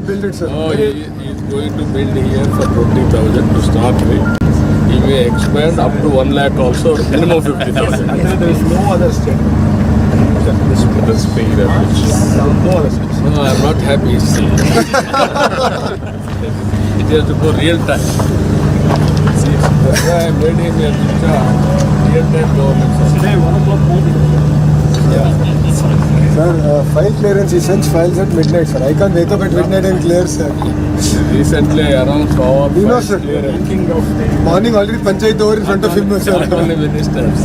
build it, sir. No, he is going to build here for 20,000 to start with. He may expand up to 1 lakh also, minimum 50,000. There is no other state. The speed at which. No other state. No, I am not happy. See. It has to go real time. See, that's why I made him a real time government. Today, 1 o'clock morning. Yeah. Sir, file clearance, he sends files at midnight, sir. I can't wake up at midnight and clear, sir. Recently, around 4 You know, sir. Morning already panchayat over in front of him, sir. Not only ministers,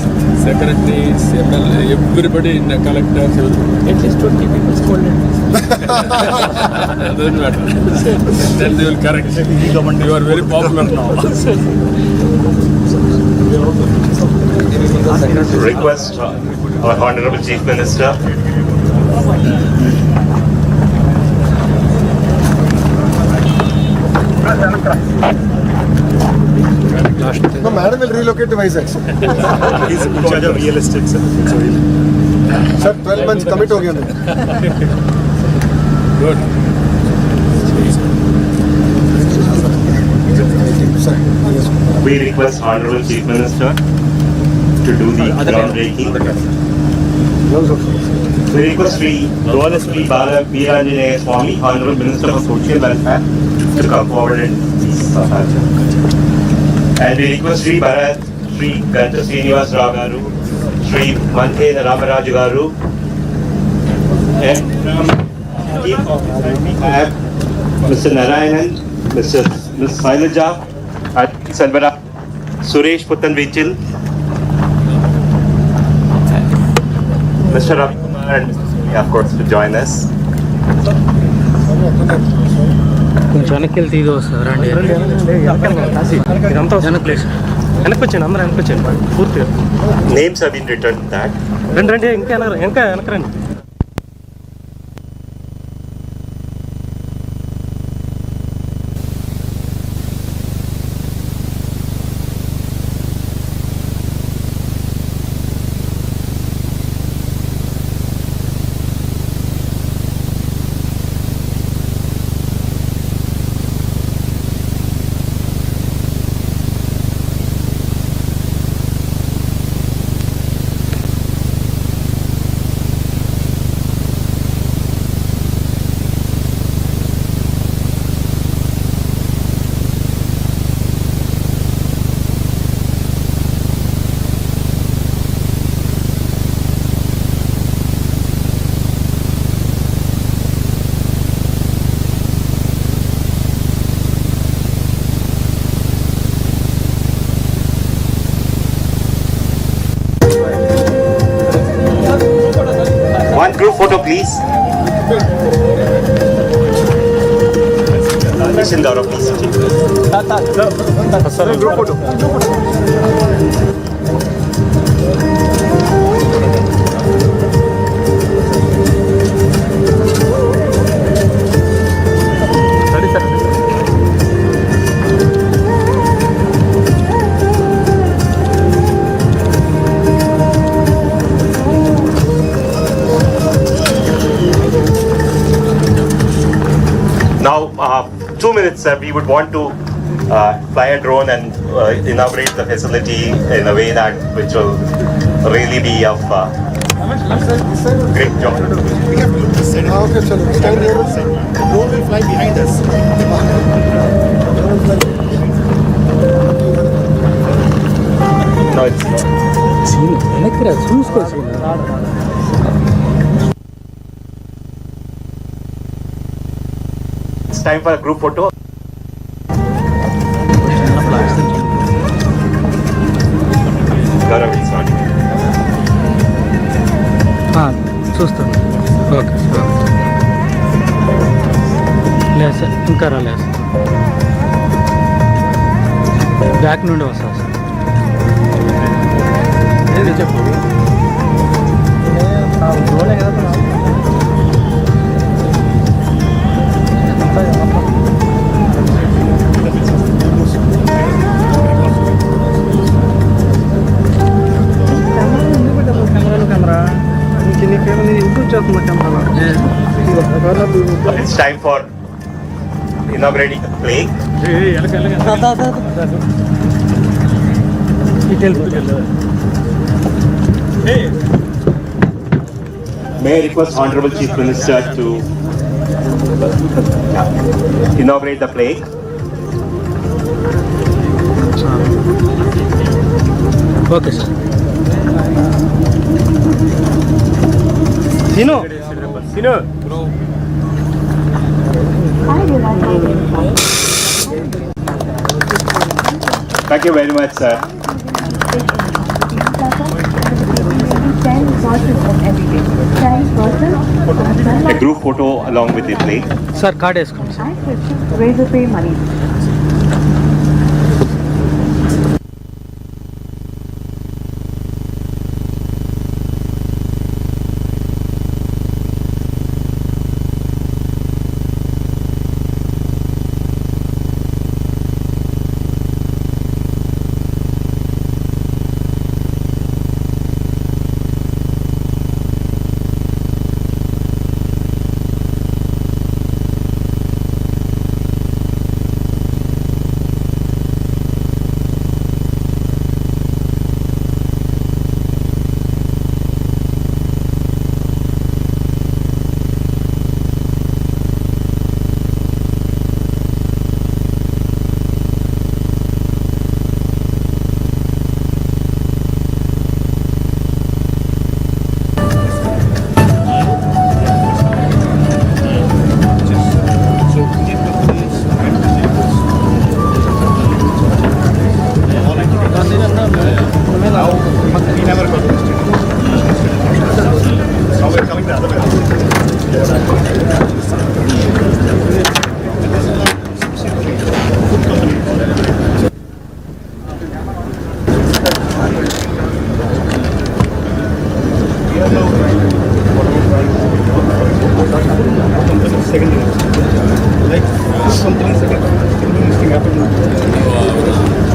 secretaries, MLA, everybody in the collectors. At least 20 people scolded me. Doesn't matter. Then they will correct. You are very popular now. Request our Honorable Chief Minister. No, madam will relocate to Vizag, sir. He's in charge of real estate, sir. Sir, 12 months commit ho gaya main. Good. We request Honorable Chief Minister to do the groundbreaking. We request Sri Bala Veeranjanaya Swami, Honorable Minister for Social Welfare, to come forward and and we request Sri Bharat, Sri Ganta Srinivas Rao Garu, Sri Manthe Ramaraju Garu, and from Chief Officer we have Mr. Narayanan, Ms. Sailaja, Salvara, Suresh Puttan Vichil, Mr. Ravi Kumar, and of course to join us. కొంచెం వెనక్కి వెళ్తే ఇది వస్తుంది రండి ఇదంతా వెనక్కి place వెనక్కి వచ్చాను అందరూ వెనక్కి వచ్చాను పూర్తిగా Names have been written that. రండి రండి ఇంకా వెనక రండి One group photo, please. Miss Indora, please. Group photo. Now, 2 minutes, sir. We would want to fly a drone and inaugurate the facility in a way that which will really be of great job. We have to look this side. Okay, sir. Stand here. The drone will fly behind us. No, it's not. వెనక్కి రా చూసుకోవచ్చు It's time for a group photo. Gaurav, it's not. చూస్తాను okay లేదు sir ఇంకా రాలేదు sir back నుండి వస్తా sir ఏది చెప్పు డ్రోనే కదా కెమెరా నీకేమైనా ఇంప్రూవ్ చేస్తున్నా కెమెరాలో It's time for inaugurating the plaque. May I request Honorable Chief Minister to inaugurate the plaque. Okay sir తిను Thank you very much, sir. A group photo along with the plaque. Sir card వేసుకోండి sir Raise the pay money.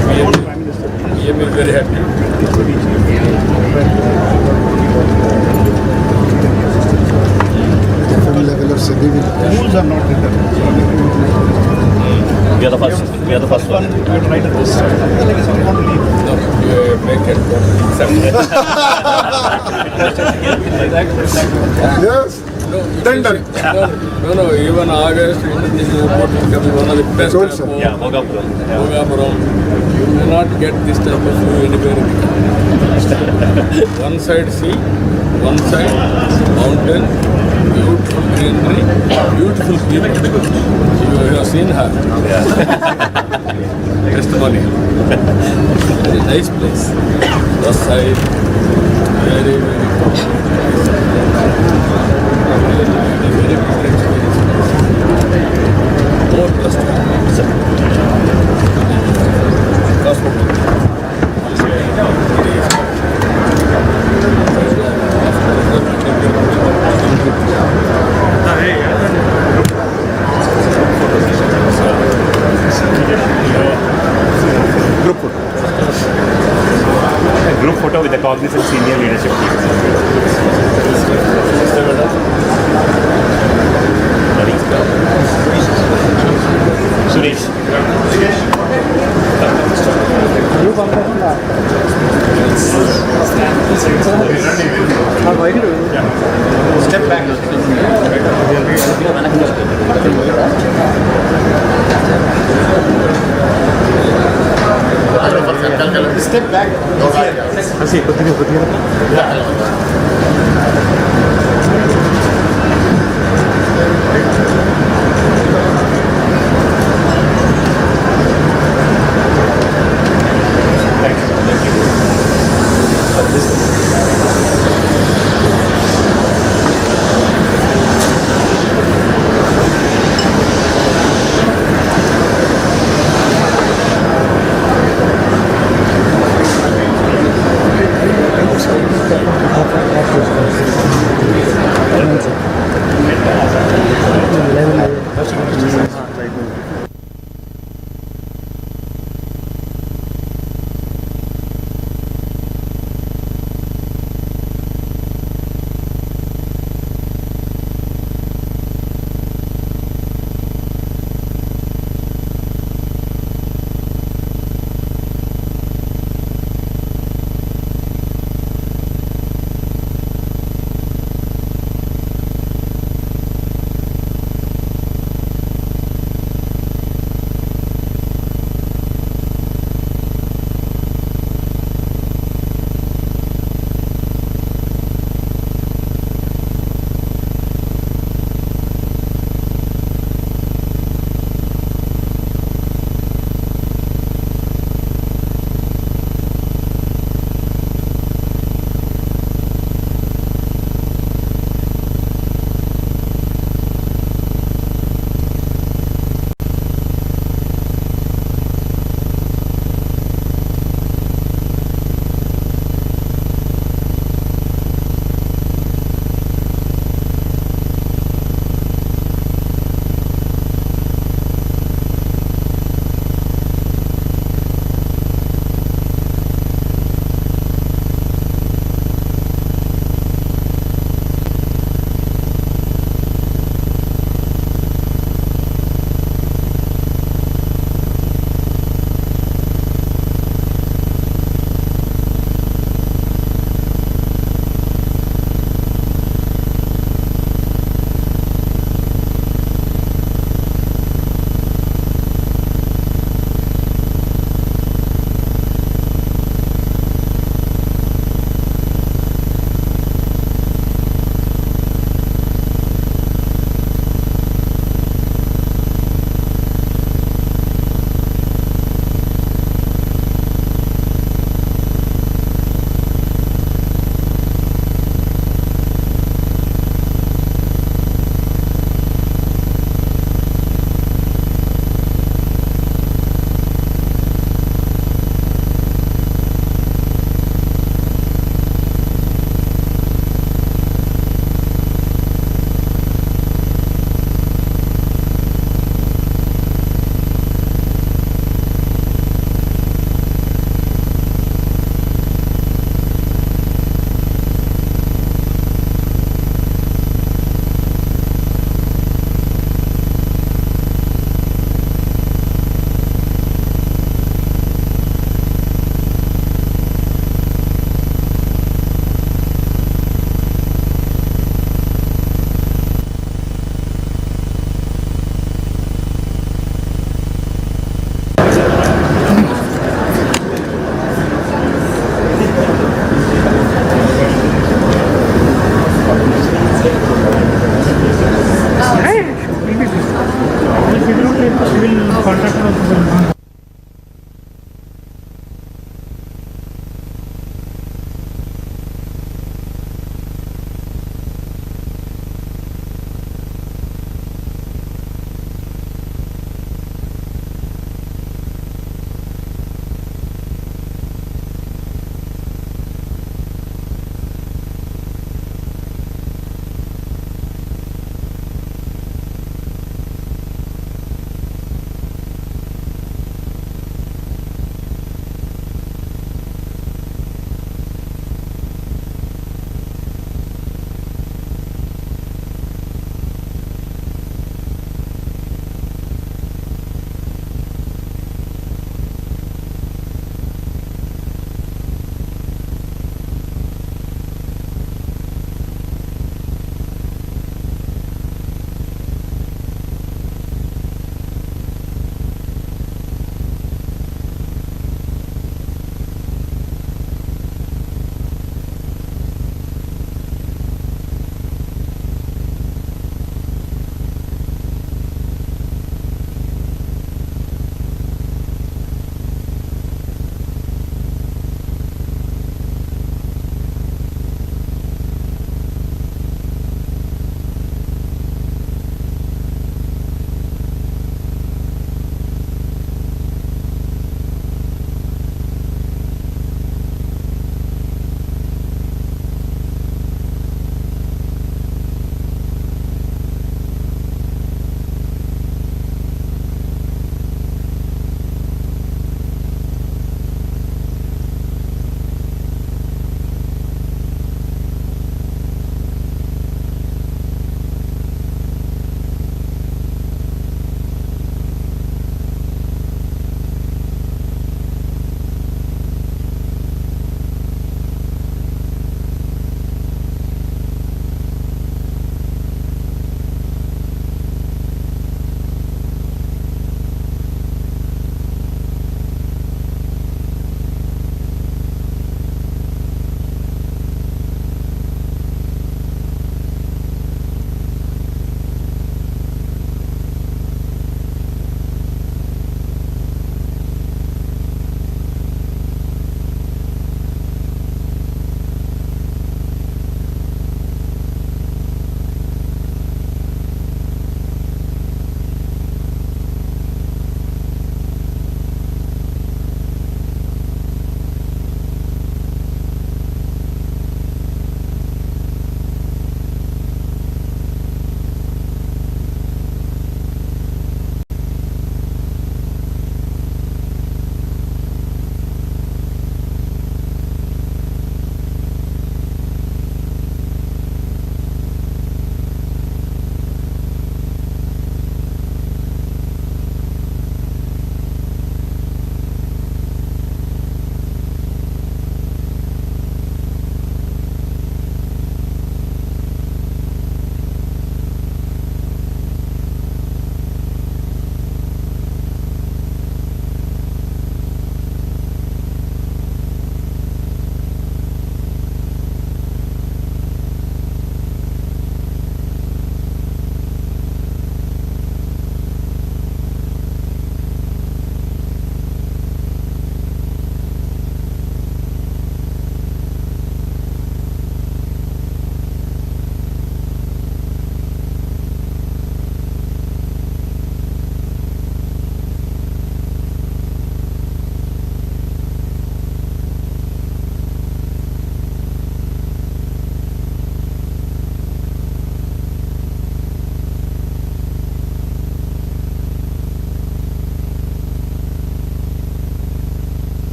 PM is very happy. Different level of civility. Rules are not written. We are the first. We are the first one. You have to write a post. Like if someone want to leave. No, you make it Yes. Done. No, even August, International Airport will become one of the best Sure, sir. airports. Yeah, Bhogapuram. Bhogapuram. You may not get this type of view anywhere in the country. One side sea, one side mountain, beautiful greenery, beautiful people. You have seen her. Testimony. Very nice place. The side, very, very very good experience. More trustworthy. Group photo with the Cognizant senior leadership team. Suresh. Step back. Step back. కొద్దిగా civil contractor also will.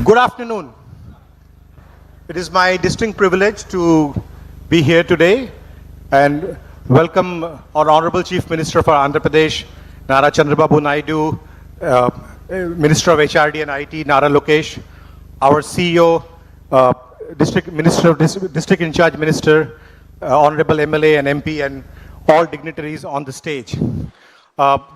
Good afternoon. It is my distinct privilege to be here today and welcome our Honorable Chief Minister for Andhra Pradesh, Nara Chandrababu Naidu, Minister of HRD and IT, Nara Lokesh, our CEO, District Minister of District in Charge Minister, Honorable MLA and MP, and all dignitaries on the stage.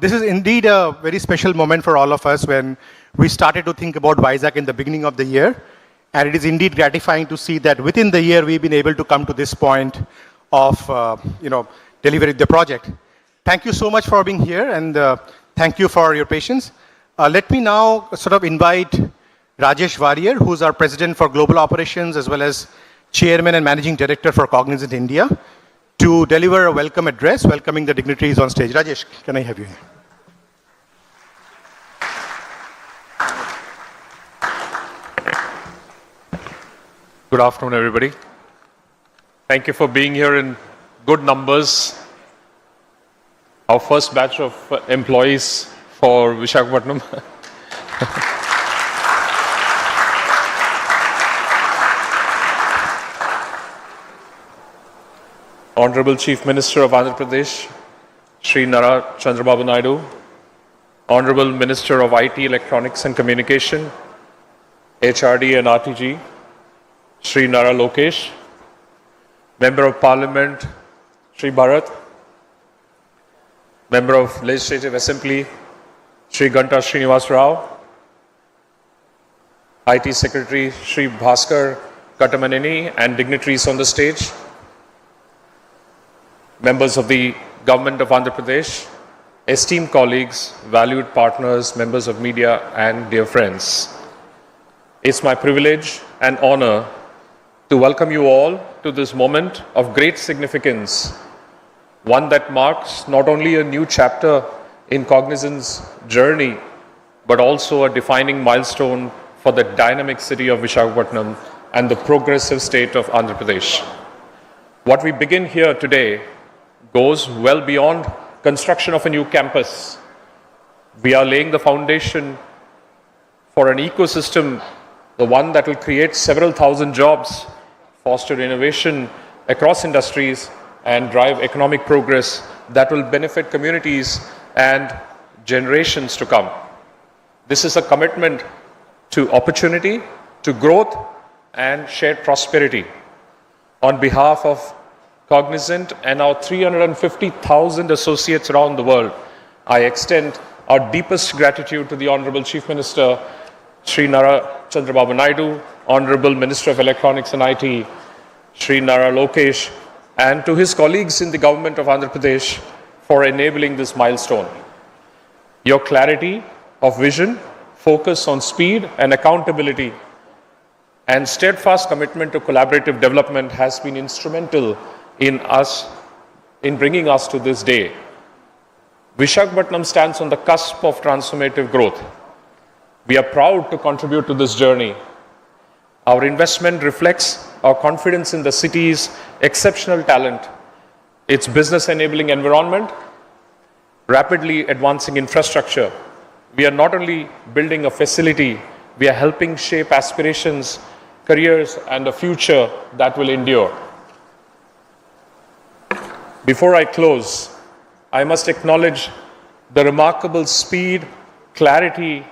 This is indeed a very special moment for all of us when we started to think about Vizag in the beginning of the year. And it is indeed gratifying to see that within the year we've been able to come to this point of delivering the project. Thank you so much for being here, and thank you for your patience. Let me now sort of invite Rajesh Warrier, who's our President for Global Operations as well as Chairman and Managing Director for Cognizant India, to deliver a welcome address, welcoming the dignitaries on stage. Rajesh, can I have you here? Good afternoon, everybody. Thank you for being here in good numbers. Our first batch of employees for Visakhapatnam. Honorable Chief Minister of Andhra Pradesh, Shri Nara Chandrababu Naidu, Honorable Minister of IT, Electronics and Communication, HRD and RTG, Shri Nara Lokesh, Member of Parliament, Shri Bharat, Member of Legislative Assembly, Shri Ganta Srinivas Rao, IT Secretary, Shri Bhaskar Katamaneni, and dignitaries on the stage, members of the Government of Andhra Pradesh, esteemed colleagues, valued partners, members of media, and dear friends. It's my privilege and honor to welcome you all to this moment of great significance, one that marks not only a new chapter in Cognizant's journey, but also a defining milestone for the dynamic city of Visakhapatnam and the progressive state of Andhra Pradesh. What we begin here today goes well beyond construction of a new campus. We are laying the foundation for an ecosystem, the one that will create several thousand jobs, foster innovation across industries, and drive economic progress that will benefit communities and generations to come. This is a commitment to opportunity, to growth, and shared prosperity. On behalf of Cognizant and our 350,000 associates around the world, I extend our deepest gratitude to the Honorable Chief Minister, Shri Nara Chandrababu Naidu, Honorable Minister of Electronics and IT, Shri Nara Lokesh, and to his colleagues in the Government of Andhra Pradesh for enabling this milestone. Your clarity of vision, focus on speed and accountability, and steadfast commitment to collaborative development has been instrumental in bringing us to this day. Visakhapatnam stands on the cusp of transformative growth. We are proud to contribute to this journey. Our investment reflects our confidence in the city's exceptional talent, its business enabling environment, rapidly advancing infrastructure. We are not only building a facility, we are helping shape aspirations, careers, and a future that will endure. Before I close, I must acknowledge the remarkable speed, clarity,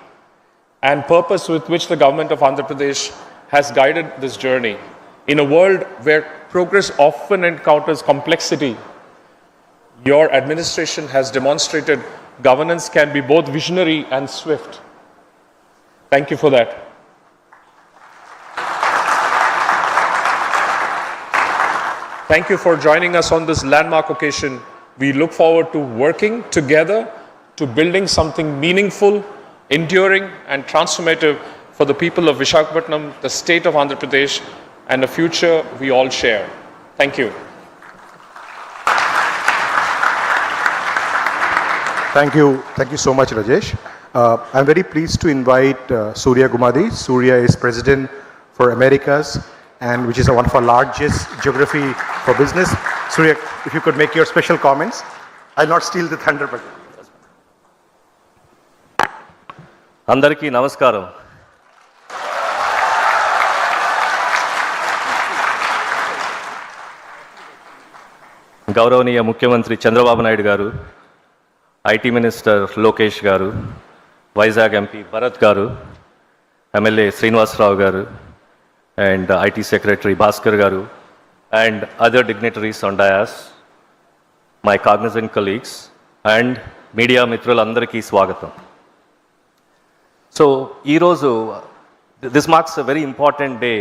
and purpose with which the Government of Andhra Pradesh has guided this journey. In a world where progress often encounters complexity, your administration has demonstrated governance can be both visionary and swift. Thank you for that. Thank you for joining us on this landmark occasion. We look forward to working together to building something meaningful, enduring, and transformative for the people of Visakhapatnam, the state of Andhra Pradesh, and a future we all share. Thank you. Thank you so much, Rajesh. I'm very pleased to invite Surya Gumadi. Surya is President for Americas, and which is one of our largest geography for business. Surya, if you could make your special comments. I'll not steal the thunder, but... అందరికీ నమస్కారం. గౌరవనీయ ముఖ్యమంత్రి చంద్రబాబు నాయుడు గారు, IT minister Lokesh గారు, Vizag MP Bharat గారు, MLA Srinivasarao గారు, and IT secretary Bhaskar గారు, and other dignitaries on dais, my Cognizant colleagues and media మిత్రులందరికీ స్వాగతం. సో ఈరోజు this marks a very important day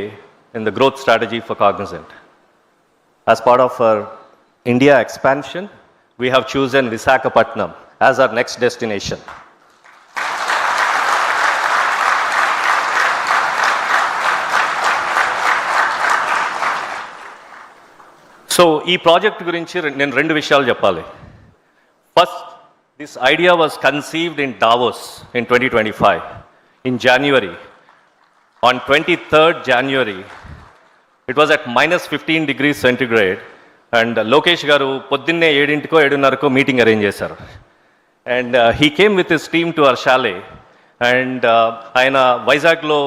in the growth strategy for Cognizant. As part of our India expansion, we have chosen Visakhapatnam as our next destination. So, ఈ project గురించి నేను రెండు విషయాలు చెప్పాలి. First, this idea was conceived in Davos in 2025, in January. On 23rd January, it was at -15 degrees centigrade, and Lokesh garu poddinne 7 7:30 meeting arrange chesaru, and he came with his team to our chalet, and ayana Vizag lo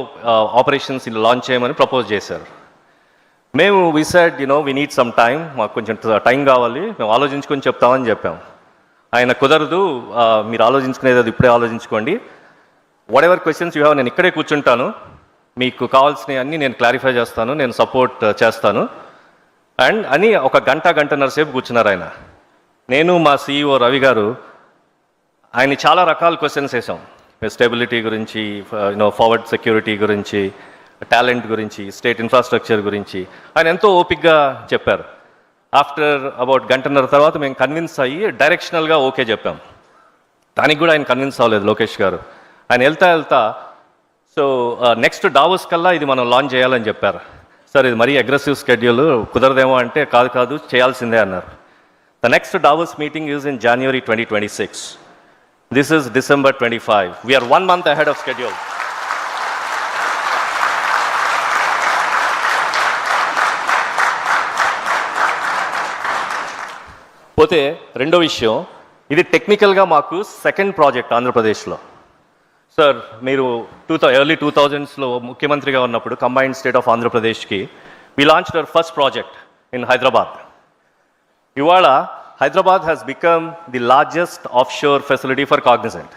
operations in launch cheyamani propose chesaru. Memu we said, we need some time, maaku koncham time kavali, mem aalojinchukoni cheptamani cheppam. Ayana kudaradu, meer aalojinchukunedi ippude aalojinchukondi, whatever questions you have nenu ikkade కూర్చుంటాను, మీకు కావాల్సినవి అన్నీ నేను clarify చేస్తాను, నేను support చేస్తాను and అని ఒక గంటన్నర సేపు కూర్చున్నారు ఆయన. నేను మా CEO రవి గారు ఆయన చాలా రకాల క్వశ్చన్స్ వేసాం. స్టెబిలిటీ గురించి, ఫార్వర్డ్ సెక్యూరిటీ గురించి, టాలెంట్ గురించి, స్టేట్ ఇన్ఫ్రాస్ట్రక్చర్ గురించి ఆయన ఎంతో ఓపిక్గా చెప్పారు. ఆఫ్టర్ అబౌట్ గంటన్నర తర్వాత మేము కన్విన్స్ అయ్యి డైరెక్షనల్గా ఓకే చెప్పాం. దానికి కూడా ఆయన కన్విన్స్ అవ్వలేదు లోకేష్ గారు. ఆయన వెళ్తా సో నెక్స్ట్ డావోస్ కల్లా ఇది మనం లాంచ్ చేయాలని చెప్పారు. సార్ ఇది మరీ అగ్రెసివ్ స్కెడ్యూల్, కుదరదేమో అంటే కాదు చేయాల్సిందే అన్నారు. The next Davos meeting is in January 2026. This is December 25. We're 1 month ahead of schedule. పోతే రెండో విషయం, ఇది టెక్నికల్గా మాకు సెకండ్ ప్రాజెక్ట్ ఆంధ్రప్రదేశ్లో. సార్ మీరు ఎర్లీ 2000s ముఖ్యమంత్రిగా ఉన్నప్పుడు కంబైన్డ్ స్టేట్ ఆఫ్ ఆంధ్రప్రదేశ్కి we launched our first project in Hyderabad. ఇవాళ Hyderabad has become the largest offshore facility for Cognizant.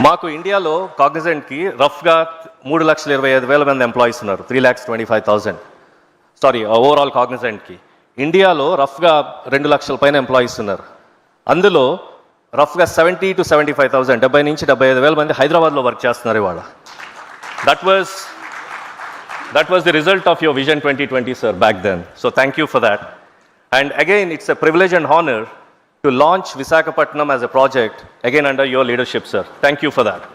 మాకు ఇండియాలో కాగ్నిజెంట్కి రఫ్గా 3,25,000 మంది ఎంప్లాయీస్ ఉన్నారు. 3,25,000 ఓవరాల్ కాగ్నిజెంట్కి. ఇండియాలో రఫ్గా 2 లక్షల పైన ఎంప్లాయీస్ ఉన్నారు. అందులో రఫ్గా 70 to 75,000, 70 నుంచి 75,000 మంది హైదరాబాద్లో వర్క్ చేస్తున్నారు ఇవాళ. That was the result of your vision 2020, sir, back then. So thank you for that. And again it's a privilege and honour to launch Visakhapatnam as a project again under your leadership, sir. Thank you for that.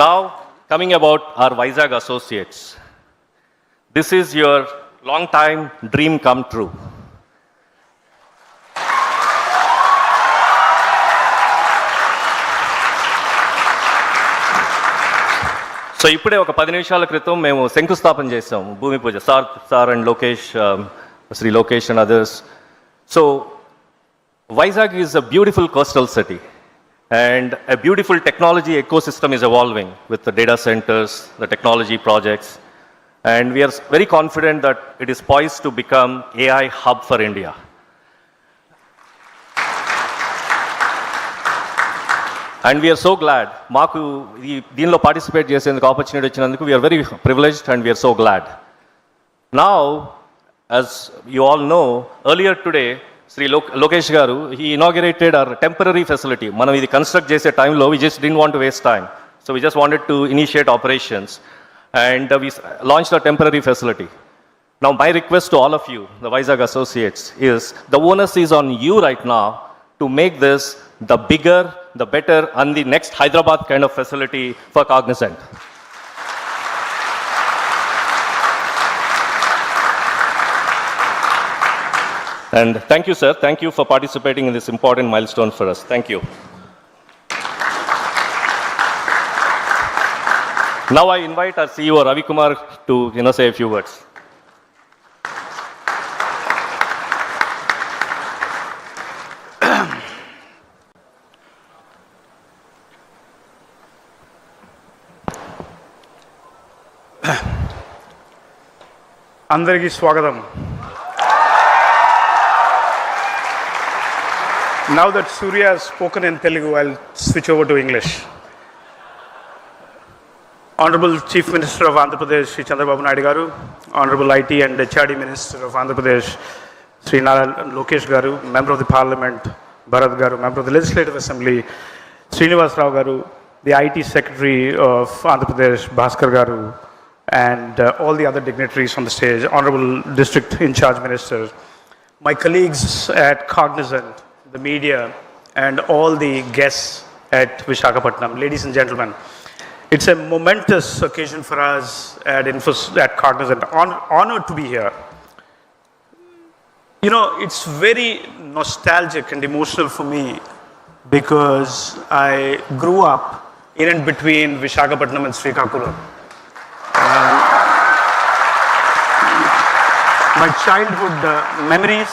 Now, coming about our Vizag associates. This is your long time dream come true. So ఇప్పుడే ఒక 10 నిమిషాల క్రితం మేము శంకుస్థాపన చేసాం, భూమి పూజ. Sir and Lokesh, Shri Lokesh and others. So Vizag is a beautiful coastal city and a beautiful technology ecosystem is evolving with the data centers, the technology projects, and we are very confident that it is poised to become AI hub for India. And we are so glad, maaku deenlo participate chesenduku opportunity vachinanduku we are very privileged and we are so glad. Now, as you all know, earlier today Sri Lokesh garu, he inaugurated our temporary facility. Manam idi construct chese time lo we just didn't want to waste time, so we just wanted to initiate operations and we launched our temporary facility. Now my request to all of you, the Vizag associates, is the onus is on you right now to make this the bigger, the better and the next Hyderabad kind of facility for Cognizant. And thank you, sir. Thank you for participating in this important milestone for us. Thank you. Now I invite our CEO Ravi Kumar to say a few words. అందరికీ స్వాగతం. Now that Surya has spoken in Telugu, I'll switch over to English. Honorable Chief Minister of Andhra Pradesh, Shri Chandrababu Naidu garu, Honorable IT and HRD Minister of Andhra Pradesh, Shri Nara Lokesh garu, Member of the Parliament, Bharat garu, Member of the Legislative Assembly, Srinivas Rao garu, the IT Secretary of Andhra Pradesh, Bhaskar garu, and all the other dignitaries on the stage, Honorable District In Charge Minister, my colleagues at Cognizant, the media, and all the guests at Visakhapatnam, ladies and gentlemen. It's a momentous occasion for us at Cognizant. Honored to be here. You know, it's very nostalgic and emotional for me because I grew up in and between Visakhapatnam and Srikakulam. My childhood memories,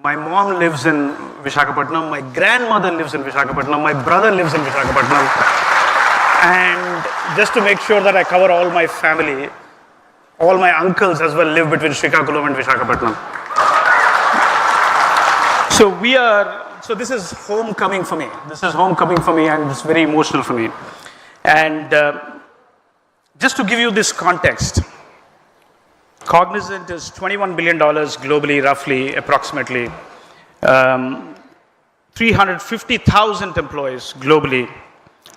my mom lives in Visakhapatnam, my grandmother lives in Visakhapatnam, my brother lives in Visakhapatnam. And just to make sure that I cover all my family, all my uncles as well live between Srikakulam and Visakhapatnam. So this is homecoming for me. This is homecoming for me and it's very emotional for me. And just to give you this context, Cognizant is $21 billion globally, roughly, approximately. 350,000 employees globally,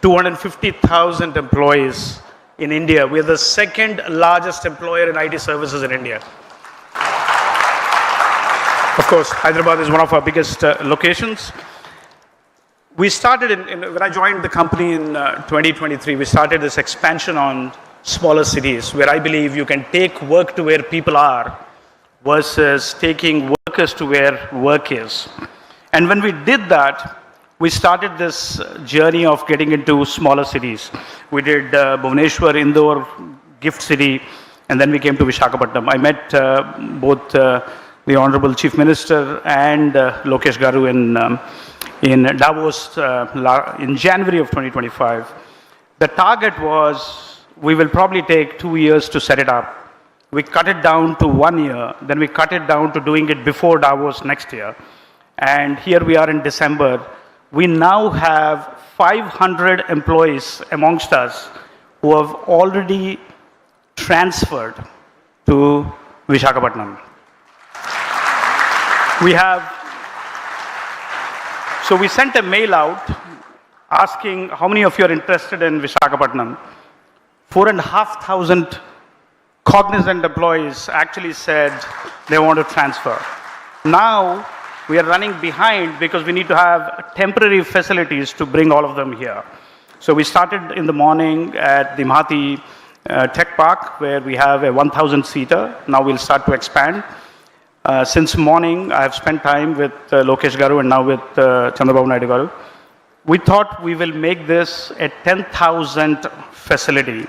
250,000 employees in India. We are the second largest employer in IT services in India. Of course, Hyderabad is one of our biggest locations. We started, when I joined the company in 2023, we started this expansion on smaller cities where I believe you can take work to where people are versus taking workers to where work is. And when we did that, we started this journey of getting into smaller cities. We did Bhubaneswar, Indore, Gift City, and then we came to Visakhapatnam. I met both the Honorable Chief Minister and Lokesh garu in Davos in January of 2025. The target was, we will probably take 2 years to set it up. We cut it down to 1 year, then we cut it down to doing it before Davos next year. And here we are in December. We now have 500 employees amongst us who have already transferred to Visakhapatnam. So we sent a mail out asking how many of you are interested in Visakhapatnam. 4,500 Cognizant employees actually said they want to transfer. Now, we are running behind because we need to have temporary facilities to bring all of them here. So we started in the morning at the Mahathi Tech Park where we have a 1,000-seater. Now we'll start to expand. Since morning, I have spent time with Lokesh garu and now with Chandrababu Naidu garu. We thought we will make this a 10,000 facility.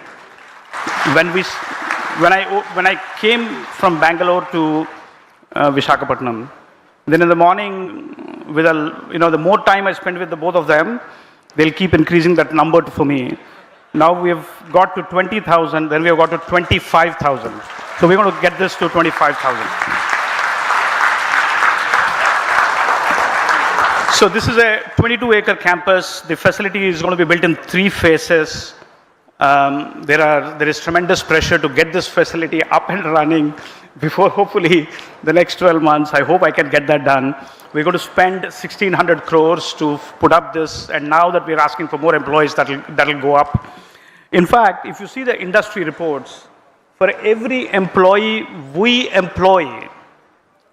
When I came from Bangalore to Visakhapatnam, then in the morning, the more time I spend with the both of them, they'll keep increasing that number for me. Now we have got to 20,000, then we have got to 25,000. So we're going to get this to 25,000. So this is a 22-acre campus. The facility is going to be built in 3 phases. There is tremendous pressure to get this facility up and running before hopefully the next 12 months. I hope I can get that done. We're going to spend 1,600 crores to put up this, and now that we're asking for more employees, that'll go up. In fact, if you see the industry reports, for every employee we employ,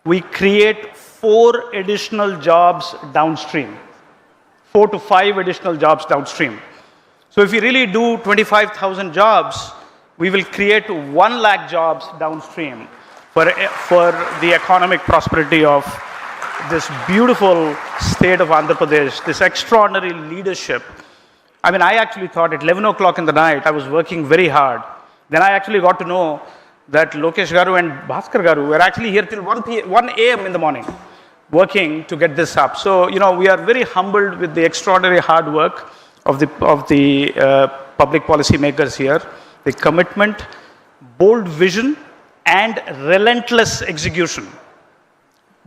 we create 4 additional jobs downstream. 4 to 5 additional jobs downstream. So if we really do 25,000 jobs, we will create 1 lakh jobs downstream for the economic prosperity of this beautiful state of Andhra Pradesh, this extraordinary leadership. I mean, I actually thought at 11 o'clock in the night, I was working very hard. Then I actually got to know that Lokesh garu and Bhaskar garu were actually here till 1 a.m. in the morning, working to get this up. So, we are very humbled with the extraordinary hard work of the public policy makers here, the commitment, bold vision, and relentless execution.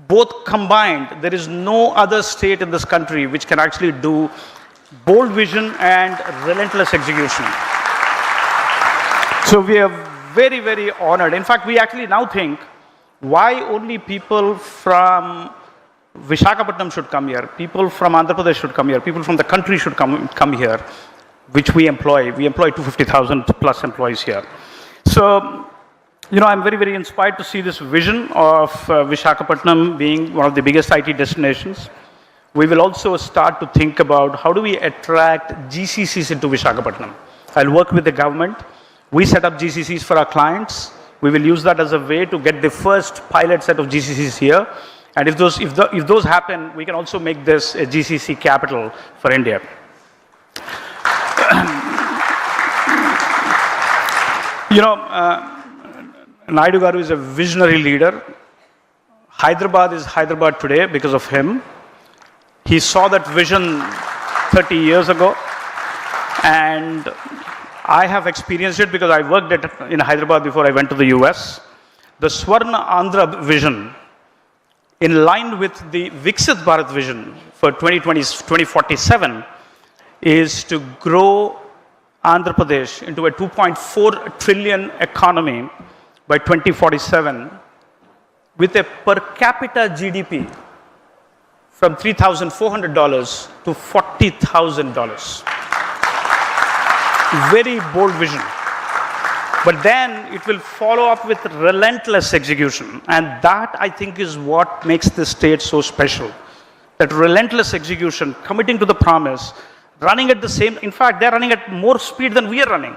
Both combined, there is no other state in this country which can actually do bold vision and relentless execution. So we are very, very honored. In fact, we actually now think, why only people from Visakhapatnam should come here, people from Andhra Pradesh should come here, people from the country should come here, which we employ. We employ 250,000 plus employees here. So, I'm very, very inspired to see this vision of Visakhapatnam being one of the biggest IT destinations. We will also start to think about how do we attract GCCs into Visakhapatnam. I'll work with the government. We set up GCCs for our clients. We will use that as a way to get the first pilot set of GCCs here. And if those happen, we can also make this a GCC capital for India. Naidu Garu is a visionary leader. Hyderabad is Hyderabad today because of him. He saw that vision 30 years ago, and I have experienced it because I worked in Hyderabad before I went to the US. The Swarna Andhra vision, in line with the Viksit Bharat vision for 2047, is to grow Andhra Pradesh into a 2.4 trillion economy by 2047 with a per capita GDP from $3,400 to $40,000. Very bold vision. But then it will follow up with relentless execution. And that, I think, is what makes this state so special. That relentless execution, committing to the promise, running at the same, in fact, they're running at more speed than we are running.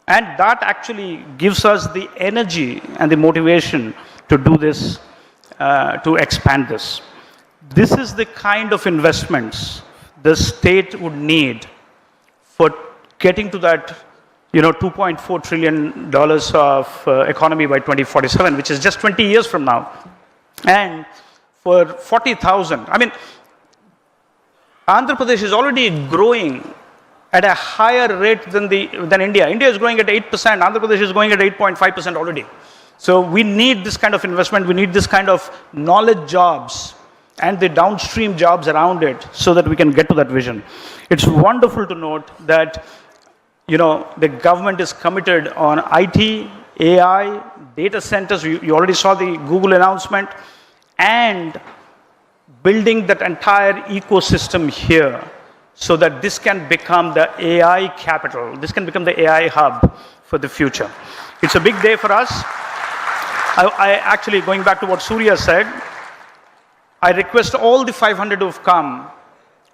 And that actually gives us the energy and the motivation to do this, to expand this. This is the kind of investments the state would need for getting to that $2.4 trillion of economy by 2047, which is just 20 years from now. And for 40,000, Andhra Pradesh is already growing at a higher rate than India. India is growing at 8%, Andhra Pradesh is going at 8.5% already. So we need this kind of investment, we need this kind of knowledge jobs and the downstream jobs around it so that we can get to that vision. It's wonderful to note that the government is committed on IT, AI, data centers. You already saw the Google announcement, and building that entire ecosystem here so that this can become the AI capital. This can become the AI hub for the future. It's a big day for us. I actually, going back to what Surya said, I request all the 500 who have come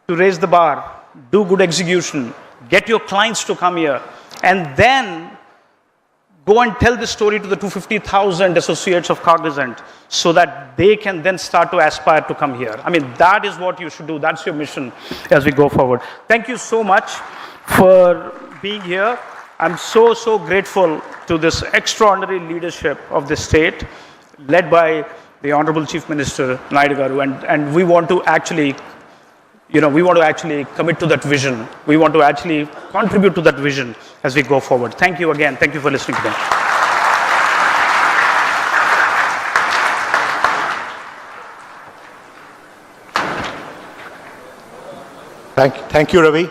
to raise the bar, do good execution, get your clients to come here, and then go and tell the story to the 250,000 associates of Cognizant so that they can then start to aspire to come here. That is what you should do. That's your mission as we go forward. Thank you so much for being here. I'm so, so grateful to this extraordinary leadership of the state, led by the Honorable Chief Minister, Naidu Garu, and we want to actually commit to that vision. We want to actually contribute to that vision as we go forward. Thank you again. Thank you for listening to me. Thank you, Ravi.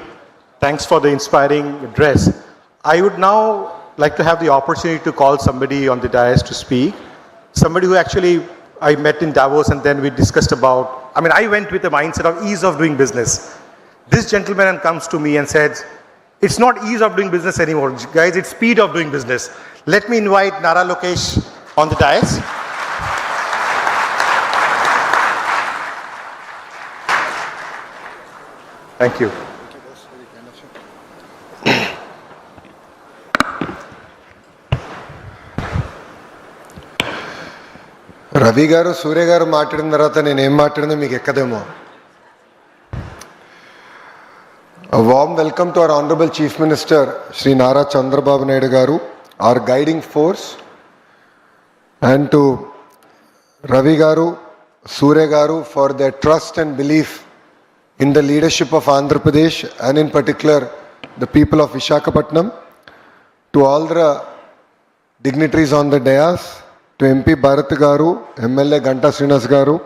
Thanks for the inspiring address. I would now like to have the opportunity to call somebody on the dais to speak. Somebody who actually I met in Davos, and then we discussed about, I went with the mindset of ease of doing business. This gentleman comes to me and says, it's not ease of doing business anymore, guys, it's speed of doing business. Let me invite Nara Lokesh on the dais. Thank you. Ravi గారు సూర్య గారు మాట్లాడిన తర్వాత నేనేం మాట్లాడినా మీకు ఎక్కదేమో. A warm welcome to our Honorable Chief Minister, Shri Nara Chandrababu Naidu Garu, our guiding force, and to Ravi Garu, Surya Garu for their trust and belief in the leadership of Andhra Pradesh and in particular the people of Visakhapatnam, to all the dignitaries on the dais, to MP Bharat Garu, MLA Ganta Srinas Garu.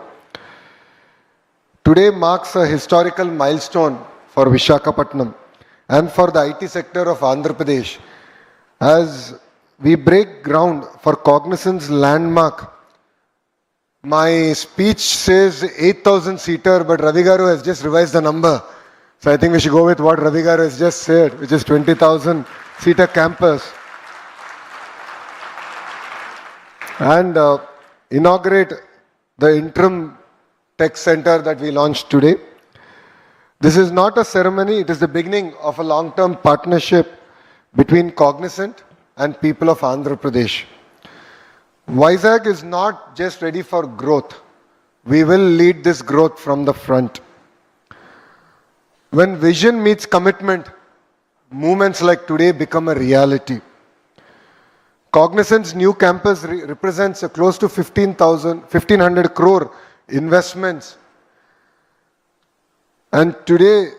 Today marks a historical milestone for Visakhapatnam and for the IT sector of Andhra Pradesh as we break ground for Cognizant's landmark. My speech says 8,000 seater, but Ravi Garu has just revised the number. So I think we should go with what Ravi Garu has just said, which is 20,000 seater campus. And inaugurate the interim tech center that we launched today. This is not a ceremony, it is the beginning of a long-term partnership between Cognizant and people of Andhra Pradesh. Vizag is not just ready for growth. We will lead this growth from the front. When vision meets commitment, movements like today become a reality. Cognizant's new campus represents a close to 1,500 crore investments. And today,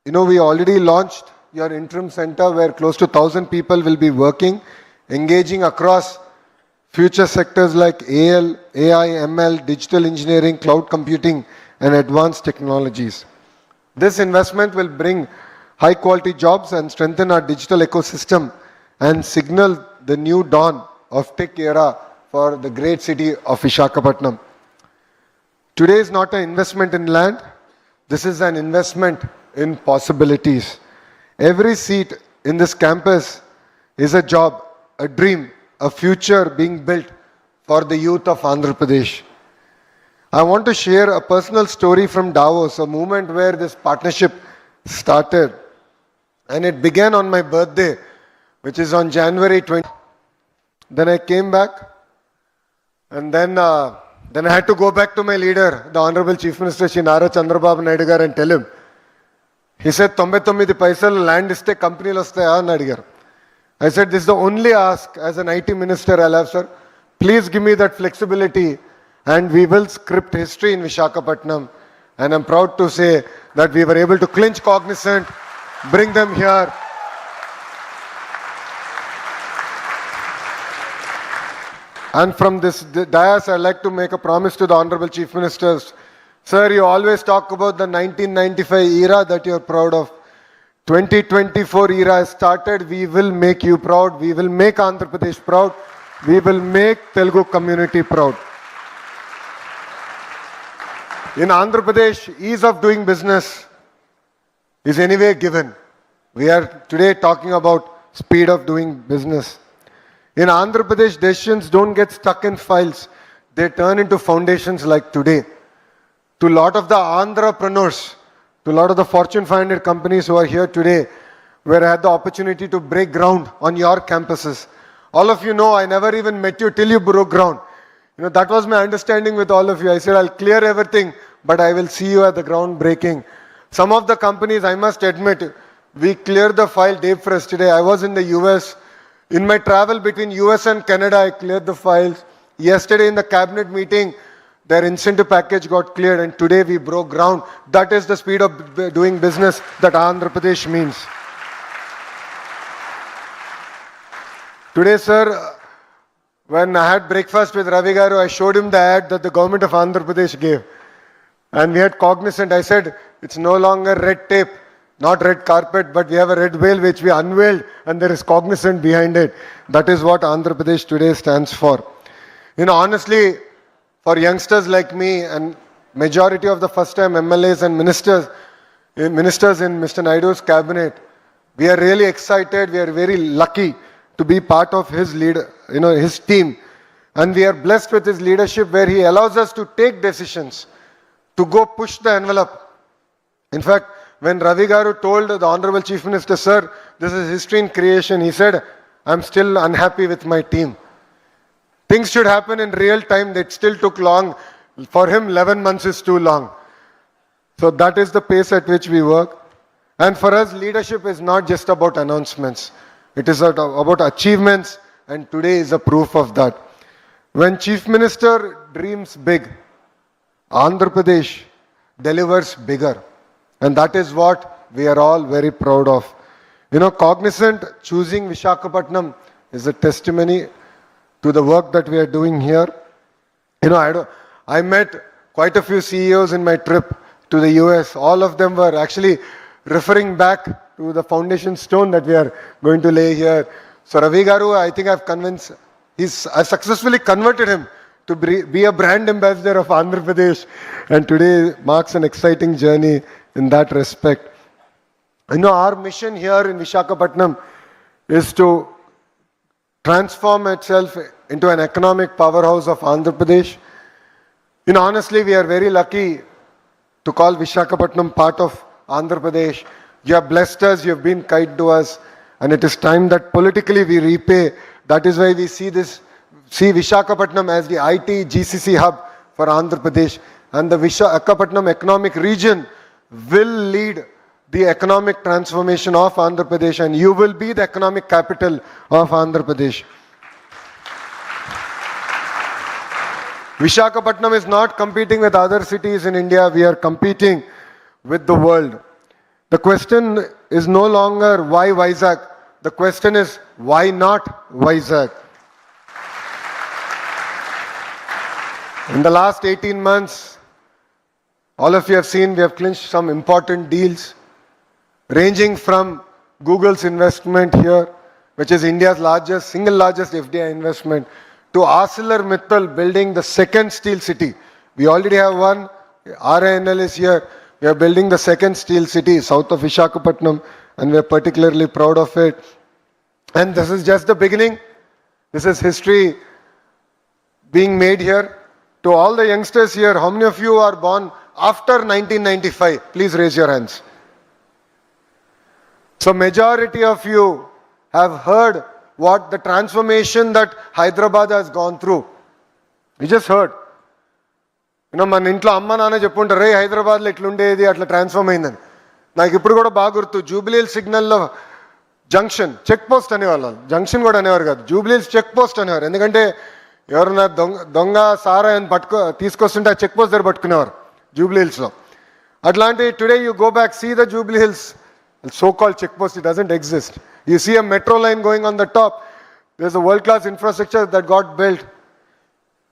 we already launched your interim center where close to 1,000 people will be working, engaging across future sectors like AL, AI, ML, digital engineering, cloud computing, and advanced technologies. This investment will bring high quality jobs and strengthen our digital ecosystem and signal the new dawn of tech era for the great city of Visakhapatnam. Today is not an investment in land. This is an investment in possibilities. Every seat in this campus is a job, a dream, a future being built for the youth of Andhra Pradesh. I want to share a personal story from Davos, a moment where this partnership started. And it began on my birthday, which is on January 20. Then I came back, and then I had to go back to my leader, the Honorable Chief Minister, Shri Nara Chandrababu Naidu garu, and tell him. He said, 99 paisal land iste company lo vastaya ani adigaru. I said, this is the only ask as an IT minister I'll have, sir. Please give me that flexibility and we will script history in Visakhapatnam. And I'm proud to say that we were able to clinch Cognizant, bring them here. And from this dais, I'd like to make a promise to the Honorable Chief Ministers. Sir, you always talk about the 1995 era that you're proud of. 2024 era has started. We will make you proud. We will make Andhra Pradesh proud. We will make Telugu community proud. In Andhra Pradesh, ease of doing business is anyway given. We are today talking about speed of doing business. In Andhra Pradesh, decisions don't get stuck in files. They turn into foundations like today. To a lot of the entrepreneurs, to a lot of the Fortune 500 companies who are here today, where I had the opportunity to break ground on your campuses. All of you know I never even met you till you broke ground. That was my understanding with all of you. I said, I'll clear everything, but I will see you at the ground breaking. Some of the companies, I must admit, we cleared the file day for us today. I was in the US. In my travel between US and Canada, I cleared the files. Yesterday in the cabinet meeting, their incentive package got cleared, and today we broke ground. That is the speed of doing business that Andhra Pradesh means. Today, sir, when I had breakfast with Ravi Garu, I showed him the ad that the government of Andhra Pradesh gave. And we had Cognizant. I said, it's no longer red tape, not red carpet, but we have a red veil which we unveiled, and there is Cognizant behind it. That is what Andhra Pradesh today stands for. Honestly, for youngsters like me and majority of the first-time MLAs and ministers in Mr. Naidu's cabinet, we are really excited. We are very lucky to be part of his his team. And we are blessed with his leadership where he allows us to take decisions, to go push the envelope. In fact, when Ravi Garu told the Honorable Chief Minister, sir, this is history in creation, he said, I'm still unhappy with my team. Things should happen in real time. That still took long. For him, 11 months is too long. So that is the pace at which we work. And for us, leadership is not just about announcements. It is about achievements, and today is a proof of that. When Chief Minister dreams big, Andhra Pradesh delivers bigger. And that is what we are all very proud of. Cognizant choosing Visakhapatnam is a testimony to the work that we are doing here. I met quite a few CEOs in my trip to the US. All of them were actually referring back to the foundation stone that we are going to lay here. So Ravi Garu, I think I've successfully converted him to be a brand ambassador of Andhra Pradesh, and today marks an exciting journey in that respect. Our mission here in Visakhapatnam is to transform itself into an economic powerhouse of Andhra Pradesh. Honestly, we are very lucky to call Visakhapatnam part of Andhra Pradesh. You have blessed us, you have been kind to us, and it is time that politically we repay. That is why we see Visakhapatnam as the IT GCC hub for Andhra Pradesh, and the Visakhapatnam economic region will lead the economic transformation of Andhra Pradesh, and you will be the economic capital of Andhra Pradesh. Visakhapatnam is not competing with other cities in India, we are competing with the world. The question is no longer why Vizag, the question is why not Vizag? In the last 18 months, all of you have seen we have clinched some important deals, ranging from Google's investment here, which is India's single largest FDI investment, to ArcelorMittal building the second steel city. We already have one, RINL is here. We are building the second steel city south of Visakhapatnam, and we are particularly proud of it. And this is just the beginning. This is history being made here. To all the youngsters here, how many of you are born after 1995? Please raise your hands. So majority of you have heard what the transformation that Hyderabad has gone through. You just heard. మన ఇంట్లో అమ్మ నాన్న చెప్పుంటారు రే హైదరాబాద్లో ఇట్లుండేది అట్లా transform అయిందని. నాకు ఇప్పుడు కూడా బాగా గుర్తు, జూబ్లీహిల్స్ సిగ్నల్లో జంక్షన్ చెక్ పోస్ట్ అనేవాళ్ళు, జంక్షన్ కూడా అనేవారు కాదు, జూబ్లీహిల్స్ చెక్ పోస్ట్ అనేవారు. ఎందుకంటే ఎవరన్నా దొంగ సారా అని తీసుకొస్తుంటే ఆ చెక్ పోస్ట్ దగ్గర పట్టుకునేవారు జూబ్లీహిల్స్లో. అట్లాంటి today you go back, see the Jubilee Hills so-called check post, it doesn't exist. You see a metro line going on the top, there's a world-class infrastructure that got built.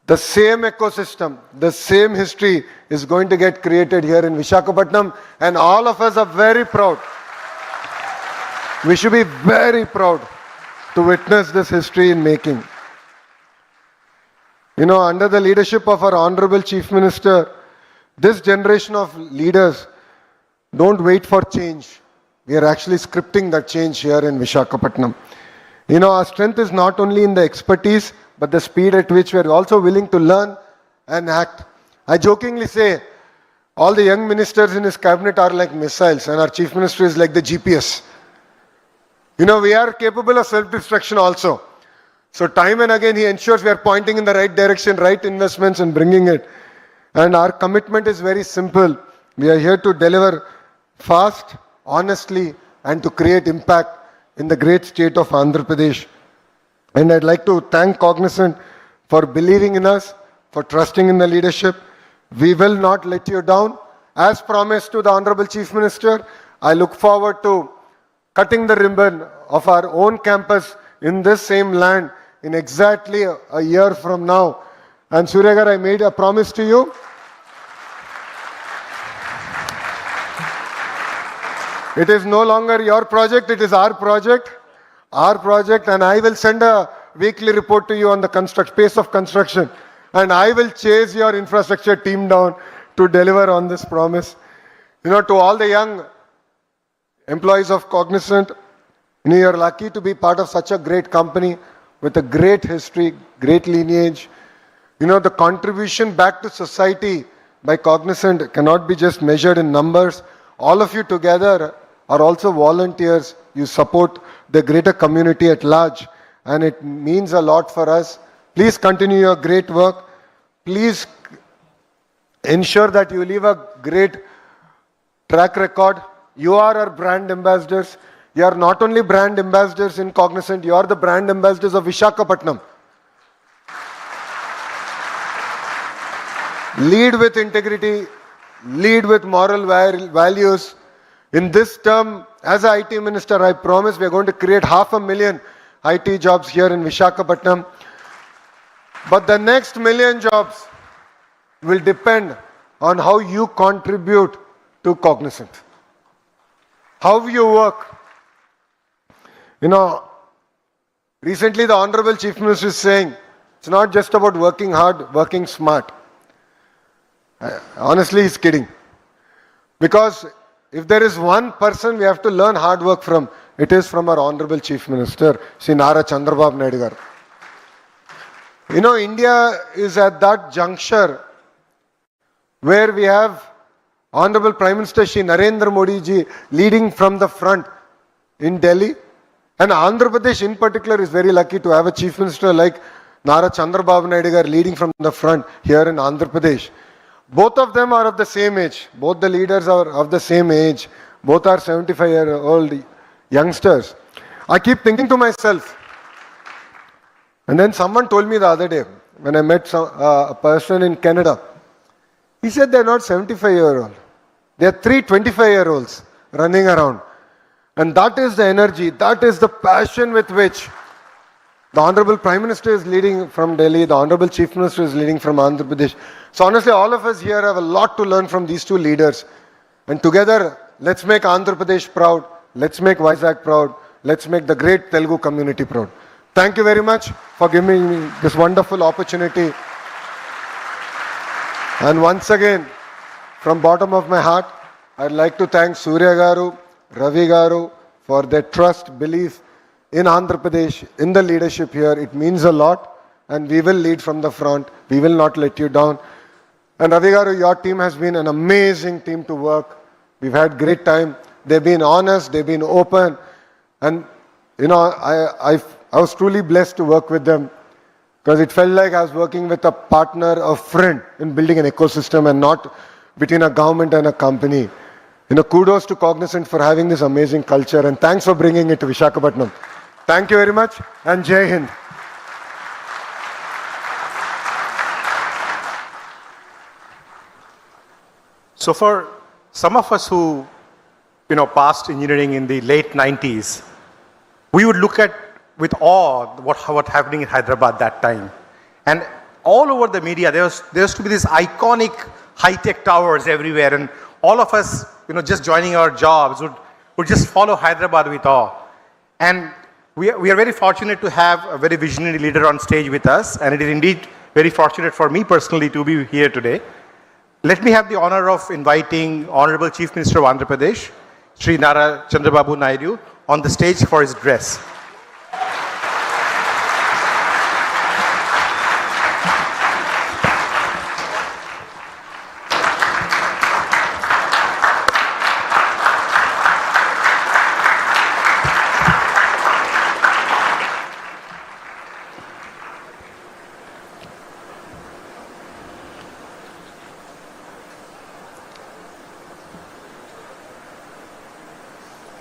The same ecosystem, the same history is going to get created here in Visakhapatnam, and all of us are very proud. We should be very proud to witness this history in making. Under the leadership of our Honorable Chief Minister, this generation of leaders don't wait for change. We are actually scripting that change here in Visakhapatnam. Our strength is not only in the expertise, but the speed at which we are also willing to learn and act. I jokingly say, all the young ministers in his cabinet are like missiles, and our chief minister is like the GPS. We are capable of self-destruction also. So time and again, he ensures we are pointing in the right direction, right investments and bringing it. And our commitment is very simple. We are here to deliver fast, honestly, and to create impact in the great state of Andhra Pradesh. And I'd like to thank Cognizant for believing in us, for trusting in the leadership. We will not let you down. As promised to the Honorable Chief Minister, I look forward to cutting the ribbon of our own campus in this same land in exactly a year from now. And Suryagar, I made a promise to you. It is no longer your project, it is our project, and I will send a weekly report to you on the pace of construction, and I will chase your infrastructure team down to deliver on this promise. To all the young employees of Cognizant, you are lucky to be part of such a great company with a great history, great lineage. The contribution back to society by Cognizant cannot be just measured in numbers. All of you together are also volunteers. You support the greater community at large, and it means a lot for us. Please continue your great work. Please ensure that you leave a great track record. You are our brand ambassadors. You are not only brand ambassadors in Cognizant, you are the brand ambassadors of Visakhapatnam. Lead with integrity, lead with moral values. In this term, as an IT minister, I promise we are going to create 500,000 IT jobs here in Visakhapatnam. But the next million jobs will depend on how you contribute to Cognizant. How you work. You know, recently the Honorable Chief Minister is saying, it's not just about working hard, working smart. Honestly, he's kidding. Because if there is one person we have to learn hard work from, it is from our Honorable Chief Minister, Shri Nara Chandrababu Naidu garu. You know, India is at that juncture where we have Honorable Prime Minister Shri Narendra Modi ji leading from the front in Delhi. And Andhra Pradesh in particular is very lucky to have a Chief Minister like Nara Chandrababu Naidu garu leading from the front here in Andhra Pradesh. Both of them are of the same age. Both the leaders are of the same age. Both are 75-year-old youngsters. I keep thinking to myself, and then someone told me the other day when I met a person in Canada, he said they're not 75-year-old. They're 3 25-year-olds running around. And that is the energy, that is the passion with which the Honorable Prime Minister is leading from Delhi, the Honorable Chief Minister is leading from Andhra Pradesh. So honestly, all of us here have a lot to learn from these two leaders. And together, let's make Andhra Pradesh proud, let's make Vizag proud, let's make the great Telugu community proud. Thank you very much for giving me this wonderful opportunity. And once again, from bottom of my heart, I'd like to thank Surya Garu, Ravi Garu for their trust, belief in Andhra Pradesh, in the leadership here. It means a lot and we will lead from the front. We will not let you down. And Ravi Garu, your team has been an amazing team to work. We've had great time. They've been honest, they've been open. And you know, I was truly blessed to work with them because it felt like I was working with a partner, a friend in building an ecosystem and not between a government and a company. You know, kudos to Cognizant for having this amazing culture and thanks for bringing it to Visakhapatnam. Thank you very much and Jai Hind. So for some of us who, passed engineering in the late 90s, we would look at with awe what happening in Hyderabad that time. And all over the media, there used to be these iconic high-tech towers everywhere. And all of us, just joining our jobs would just follow Hyderabad with awe. And we are very fortunate to have a very visionary leader on stage with us. And it is indeed very fortunate for me personally to be here today. Let me have the honor of inviting Honorable Chief Minister of Andhra Pradesh, Shri Nara Chandrababu Naidu, on the stage for his address.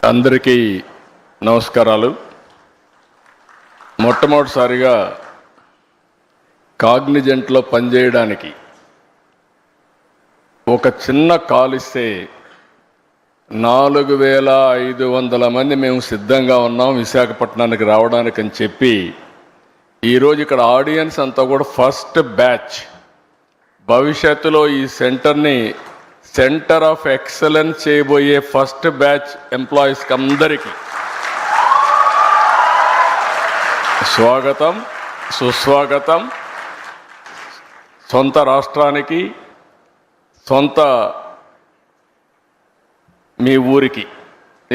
అందరికీ నమస్కారాలు. మొట్టమొదటిసారిగా కాగ్నిజెంట్లో పనిచేయడానికి ఒక చిన్న call ఇస్తే 4500 మంది మేము సిద్ధంగా ఉన్నాం విశాఖపట్నానికి రావడానికి అని చెప్పి ఈరోజు ఇక్కడ ఆడియన్స్ అంతా కూడా ఫస్ట్ బ్యాచ్. భవిష్యత్తులో ఈ సెంటర్ని సెంటర్ ఆఫ్ ఎక్సలెన్స్ చేయబోయే ఫస్ట్ బ్యాచ్ ఎంప్లాయీస్కి అందరికీ స్వాగతం, సుస్వాగతం. సొంత రాష్ట్రానికి, సొంత మీ ఊరికి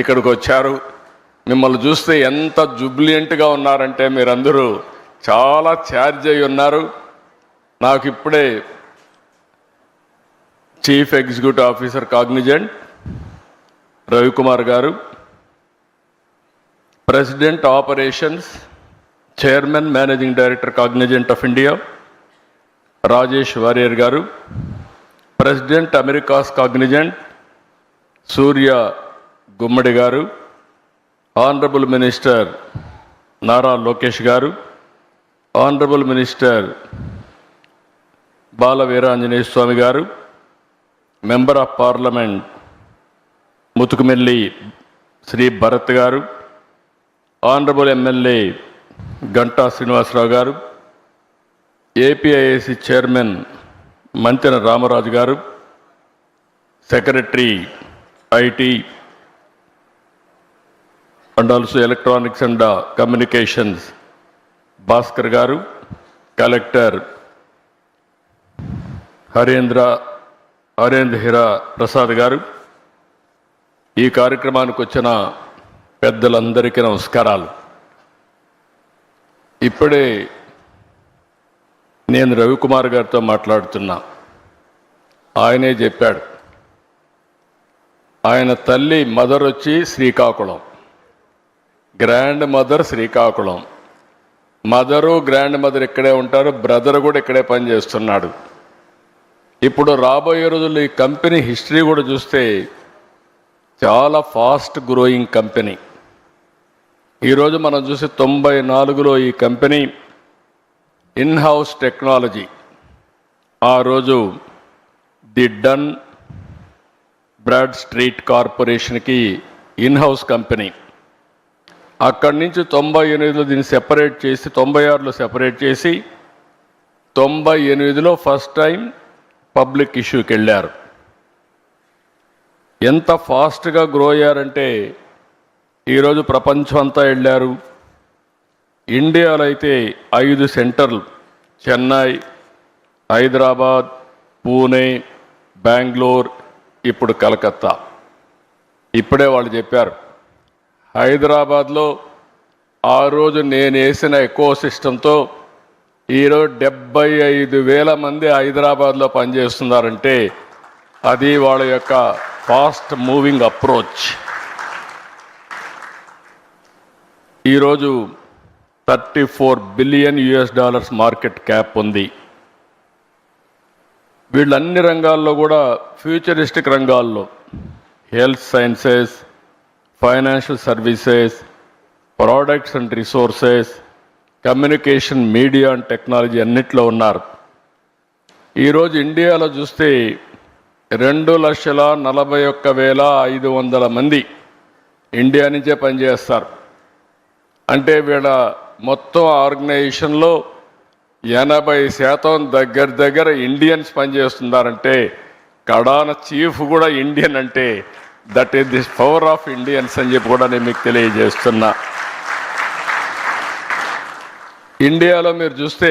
ఇక్కడికి వచ్చారు. మిమ్మల్ని చూస్తే ఎంత జుబ్లియంట్గా ఉన్నారంటే మీరందరూ చాలా ఛార్జ్ అయి ఉన్నారు. నాకు ఇప్పుడే chief executive officer Cognizant Ravikumar garu, president operations, chairman managing director Cognizant of India Rajesh Warrier garu, president Americas Cognizant Surya Gummadi garu, honourable minister Nara Lokesh garu, honourable minister Bala Veeranjaneya Swamy garu, member of parliament Mathukumilli Sri Bharat garu, honourable MLA Ganta Srinivasarao గారు, ఏపీఐఏసి చైర్మన్ మంతెన రామరాజు గారు, secretary IT and also electronics and communications Bhaskar గారు, collector Harendra హిరా Prasad గారు, ఈ కార్యక్రమానికి వచ్చిన పెద్దలందరికీ నమస్కారాలు. ఇప్పుడే నేను రవికుమార్ గారితో మాట్లాడుతున్నా. ఆయనే చెప్పాడు, ఆయన తల్లి మదర్ వచ్చి Srikakulam, grand mother Srikakulam, mother grand mother ఇక్కడే ఉంటారు, బ్రదర్ కూడా ఇక్కడే పనిచేస్తున్నాడు. ఇప్పుడు రాబోయే రోజుల్లో ఈ కంపెనీ హిస్టరీ కూడా చూస్తే చాలా ఫాస్ట్ గ్రోయింగ్ కంపెనీ. ఈరోజు మనం చూసి 94లో ఈ కంపెనీ ఇన్ హౌస్ టెక్నాలజీ, ఆ రోజు ది డన్ బ్రాడ్ స్ట్రీట్ కార్పొరేషన్కి ఇన్ హౌస్ కంపెనీ. అక్కడి నుంచి 98లో దీన్ని సెపరేట్ చేసి 96లో సెపరేట్ చేసి 98లో ఫస్ట్ టైం పబ్లిక్ ఇష్యూకి వెళ్ళారు. ఎంత ఫాస్ట్గా గ్రో అయ్యారంటే ఈరోజు ప్రపంచం అంతా వెళ్ళారు. ఇండియాలో అయితే 5 సెంటర్లు, చెన్నై, హైదరాబాద్, పూణే, బెంగళూరు, ఇప్పుడు కలకత్తా. ఇప్పుడే వాళ్ళు చెప్పారు, హైదరాబాద్లో ఆ రోజు నేను వేసిన ఎకో సిస్టంతో ఈరోజు 75,000 మంది హైదరాబాద్లో పనిచేస్తున్నారంటే అది వాళ్ళ యొక్క ఫాస్ట్ మూవింగ్ అప్రోచ్. ఈరోజు $34 బిలియన్ మార్కెట్ క్యాప్ ఉంది. వీళ్ళు అన్ని రంగాల్లో కూడా ఫ్యూచరిస్టిక్ రంగాల్లో health sciences, financial services, products and resources, communication, media and technology అన్నిట్లో ఉన్నారు. ఈరోజు ఇండియాలో చూస్తే 2,41,500 మంది ఇండియా నుంచే పనిచేస్తారు. అంటే వీళ్ళ మొత్తం ఆర్గనైజేషన్లో 80% దగ్గర ఇండియన్స్ పనిచేస్తున్నారంటే కడాన చీఫ్ కూడా ఇండియన్ అంటే that is this power of Indians అని చెప్పి కూడా నేను మీకు తెలియజేస్తున్నా. ఇండియాలో మీరు చూస్తే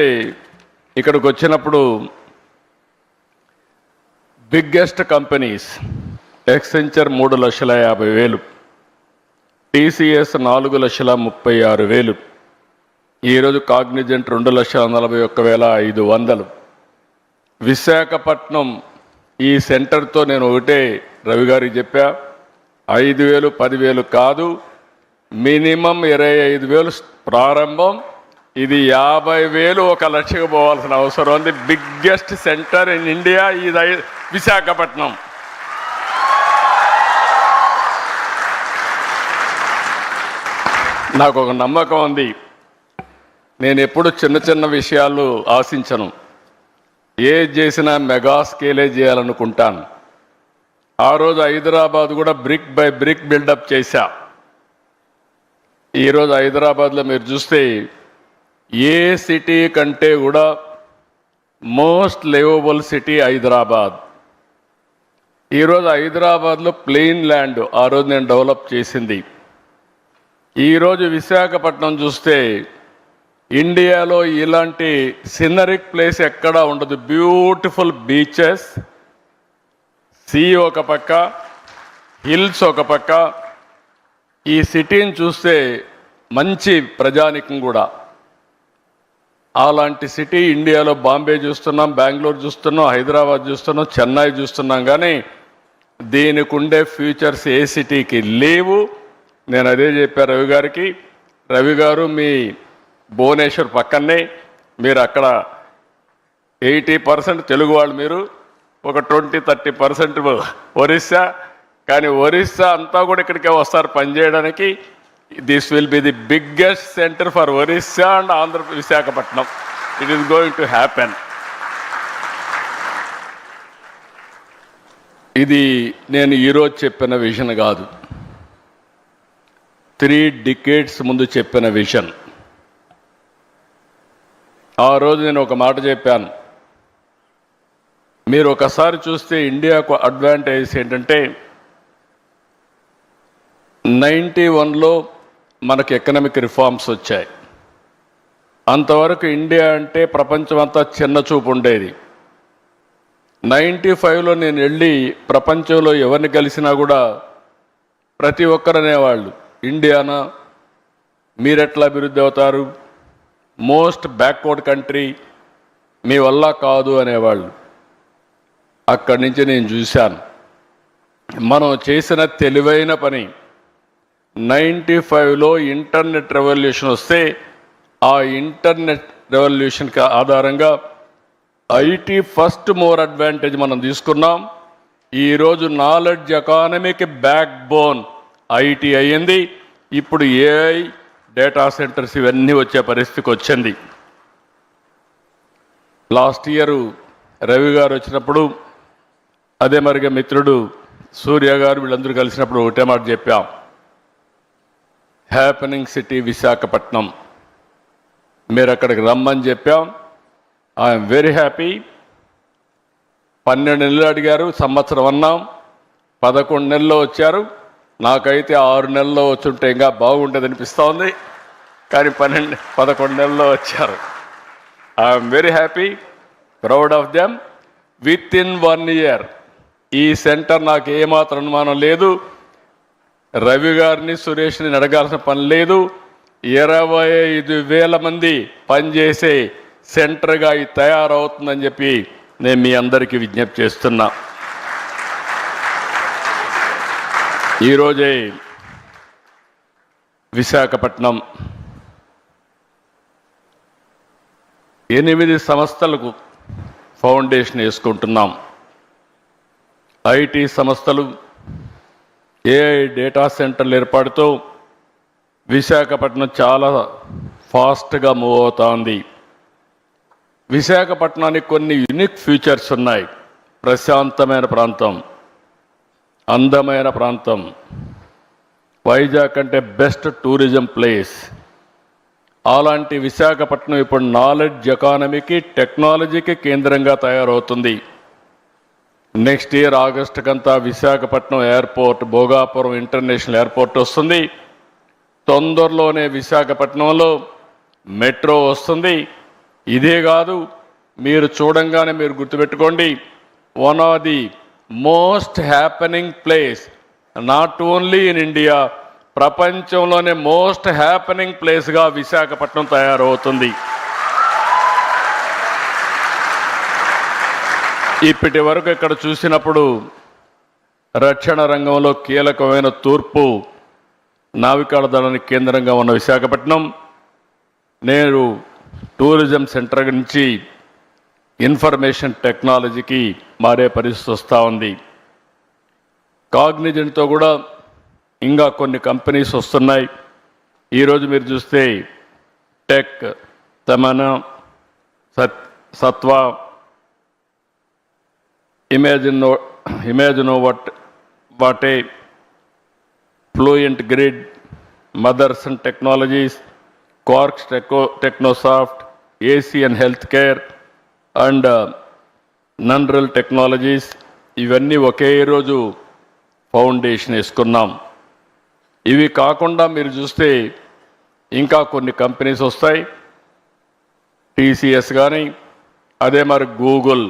ఇక్కడికి వచ్చినప్పుడు బిగ్గెస్ట్ కంపెనీస్ ఎక్సెంచర్ 3,50,000, టీసీఎస్ 4,36,000, ఈరోజు కాగ్నిజెంట్ 2,41,500. విశాఖపట్నం ఈ సెంటర్తో నేను ఒకటే రవి గారికి చెప్పా, 5,000 10,000 కాదు, మినిమం 25,000 ప్రారంభం, ఇది 50,000 1,00,000 పోవాల్సిన అవసరం ఉంది. బిగ్గెస్ట్ సెంటర్ ఇన్ ఇండియా ఇది విశాఖపట్నం. నాకు ఒక నమ్మకం ఉంది, నేను ఎప్పుడు చిన్న చిన్న విషయాలు ఆశించను, ఏది చేసినా మెగా స్కేలే చేయాలనుకుంటాను. ఆ రోజు హైదరాబాద్ కూడా బ్రిక్ బై బ్రిక్ బిల్డప్ చేశా. ఈరోజు హైదరాబాద్లో మీరు చూస్తే ఏ సిటీ కంటే కూడా మోస్ట్ లివబుల్ సిటీ హైదరాబాద్. ఈరోజు హైదరాబాద్లో ప్లెయిన్ ల్యాండ్ ఆ రోజు నేను డెవలప్ చేసింది. ఈరోజు విశాఖపట్నం చూస్తే ఇండియాలో ఇలాంటి సినరిక్ ప్లేస్ ఎక్కడా ఉండదు. బ్యూటిఫుల్ బీచెస్, సీ ఒక పక్క, హిల్స్ ఒక పక్క. ఈ సిటీని చూస్తే మంచి ప్రజానికం కూడా. అలాంటి సిటీ ఇండియాలో బాంబే చూస్తున్నాం, బెంగళూరు చూస్తున్నాం, హైదరాబాద్ చూస్తున్నాం, చెన్నై చూస్తున్నాం, కానీ దీనికి ఉండే ఫ్యూచర్స్ ఏ సిటీకి లేవు. నేను అదే చెప్పాను రవి గారికి, రవి గారు మీ భువనేశ్వర్ పక్కనే, మీరు అక్కడ 80% తెలుగు వాళ్ళు, మీరు ఒక 20-30% ఒరిస్సా, కానీ ఒరిస్సా అంతా కూడా ఇక్కడికే వస్తారు పనిచేయడానికి. This will be the biggest centre for Orissa and Visakhapatnam. It is going to happen. ఇది నేను ఈరోజు చెప్పిన విజన్ కాదు, 3 decades ముందు చెప్పిన విజన్. ఆ రోజు నేను ఒక మాట చెప్పాను, మీరు ఒకసారి చూస్తే ఇండియాకు అడ్వాంటేజ్ ఏంటంటే 91లో మనకు ఎకనామిక్ రిఫార్మ్స్ వచ్చాయి. అంతవరకు ఇండియా అంటే ప్రపంచం అంతా చిన్న చూపు ఉండేది. 95లో నేను వెళ్ళి ప్రపంచంలో ఎవరిని కలిసినా కూడా ప్రతి ఒక్కరు అనేవాళ్ళు, ఇండియానా మీరెట్లా అభివృద్ధి అవుతారు, మోస్ట్ బ్యాక్వర్డ్ కంట్రీ, మీ వల్ల కాదు అనేవాళ్ళు. అక్కడి నుంచి నేను చూశాను మనం చేసిన తెలివైన పని. 95లో ఇంటర్నెట్ రెవల్యూషన్ వస్తే ఆ ఇంటర్నెట్ రెవల్యూషన్కి ఆధారంగా ఐటీ ఫస్ట్ మోర్ అడ్వాంటేజ్ మనం తీసుకున్నాం. ఈరోజు నాలెడ్జ్ ఎకానమీకి బ్యాక్ బోన్ ఐటీ అయ్యింది. ఇప్పుడు ఏఐ, డేటా సెంటర్స్ ఇవన్నీ వచ్చే పరిస్థితికి వచ్చింది. లాస్ట్ ఇయర్ రవి గారు వచ్చినప్పుడు, అదే మరిగా మిత్రుడు సూర్య గారు వీళ్ళందరూ కలిసినప్పుడు ఒకటే మాట చెప్పాం, హ్యాపెనింగ్ సిటీ విశాఖపట్నం, మీరు అక్కడికి రమ్మని చెప్పాం. I'm very happy. 12 నెలలు అడిగారు, సంవత్సరం అన్నాం, 11 నెలల్లో వచ్చారు. నాకైతే 6 నెలల్లో వచ్చుంటే ఇంకా బాగుండేది అనిపిస్తూ ఉంది, కానీ 11 నెలల్లో వచ్చారు. I'm very happy, proud of them. With in 1 year ఈ సెంటర్ నాకు ఏమాత్రం అనుమానం లేదు, రవి గారిని సురేష్ని అడగాల్సిన పని లేదు. 25,000 మంది పనిచేసే సెంటర్గా ఇది తయారవుతుందని చెప్పి నేను మీ అందరికీ విజ్ఞప్తి చేస్తున్నా. ఈరోజే విశాఖపట్నం 8 సంస్థలకు ఫౌండేషన్ వేసుకుంటున్నాం. ఐటీ సంస్థలు, ఏఐ డేటా సెంటర్లు ఏర్పాటుతో విశాఖపట్నం చాలా ఫాస్ట్గా మూవ్ అవుతా ఉంది. విశాఖపట్నానికి కొన్ని యూనిక్ ఫీచర్స్ ఉన్నాయి. ప్రశాంతమైన ప్రాంతం, అందమైన ప్రాంతం, వైజాగ్ అంటే బెస్ట్ టూరిజం ప్లేస్. అలాంటి విశాఖపట్నం ఇప్పుడు నాలెడ్జ్ ఎకానమీకి, టెక్నాలజీకి కేంద్రంగా తయారవుతుంది. నెక్స్ట్ ఇయర్ ఆగస్టుకంతా Visakhapatnam airport, Bhogapuram international airport వస్తుంది. తొందరలోనే విశాఖపట్నంలో మెట్రో వస్తుంది. ఇదే కాదు, మీరు చూడంగానే మీరు గుర్తుపెట్టుకోండి, one of the most happening place, not only in India, ప్రపంచంలోనే మోస్ట్ హ్యాపెనింగ్ ప్లేస్గా విశాఖపట్నం తయారవుతుంది. ఇప్పటి వరకు ఇక్కడ చూసినప్పుడు రక్షణ రంగంలో కీలకమైన తూర్పు నావికాల దళానికి కేంద్రంగా ఉన్న విశాఖపట్నం నేడు టూరిజం సెంటర్ నుంచి ఇన్ఫర్మేషన్ టెక్నాలజీకి మారే పరిస్థితి వస్తూ ఉంది. కాగ్నిజెంట్తో కూడా ఇంకా కొన్ని కంపెనీస్ వస్తున్నాయి. ఈరోజు మీరు చూస్తే టెక్, తమన, Sattva, Imaginnovate, Fluentgrid, Motherson Technologies, కార్క్స్ Technosoft, Asian Health Care and నన్రల్ టెక్నాలజీస్, ఇవన్నీ ఒకే రోజు ఫౌండేషన్ వేసుకున్నాం. ఇవి కాకుండా మీరు చూస్తే ఇంకా కొన్ని కంపెనీస్ వస్తాయి. టీసీఎస్ కానీ, అదే మరి గూగుల్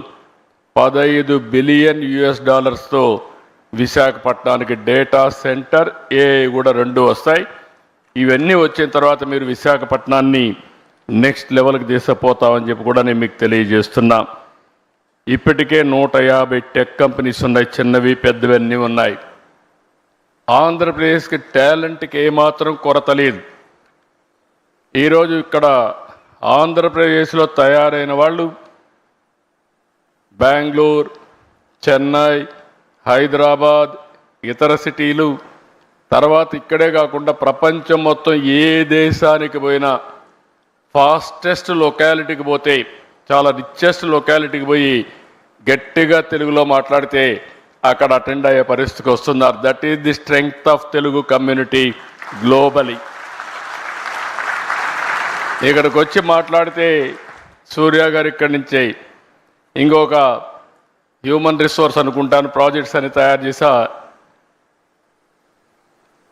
$15 బిలియన్ విశాఖపట్నానికి డేటా సెంటర్, ఏఐ కూడా 2 వస్తాయి. ఇవన్నీ వచ్చిన తర్వాత మీరు విశాఖపట్నాన్ని నెక్స్ట్ లెవెల్కి తీసుకుపోతామని చెప్పి కూడా నేను మీకు తెలియజేస్తున్నా. ఇప్పటికే 150 టెక్ కంపెనీస్ ఉన్నాయి, చిన్నవి పెద్దవి అన్నీ ఉన్నాయి. ఆంధ్రప్రదేశ్కి టాలెంట్కి ఏమాత్రం కొరత లేదు. ఈరోజు ఇక్కడ ఆంధ్రప్రదేశ్లో తయారైన వాళ్ళు బెంగళూరు, చెన్నై, హైదరాబాద్, ఇతర సిటీలు, తర్వాత ఇక్కడే కాకుండా ప్రపంచం మొత్తం ఏ దేశానికి పోయినా ఫాస్టెస్ట్ లొకాలిటీకి పోతే, చాలా రిచెస్ట్ లొకాలిటీకి పోయి గట్టిగా తెలుగులో మాట్లాడితే అక్కడ అటెండ్ అయ్యే పరిస్థితికి వస్తున్నారు. That is the strength of Telugu community globally. ఇక్కడికి వచ్చి మాట్లాడితే సూర్య గారు ఇక్కడి నుంచి ఇంకొక హ్యూమన్ రిసోర్స్ అనుకుంటాను ప్రాజెక్ట్స్ అని తయారు చేసా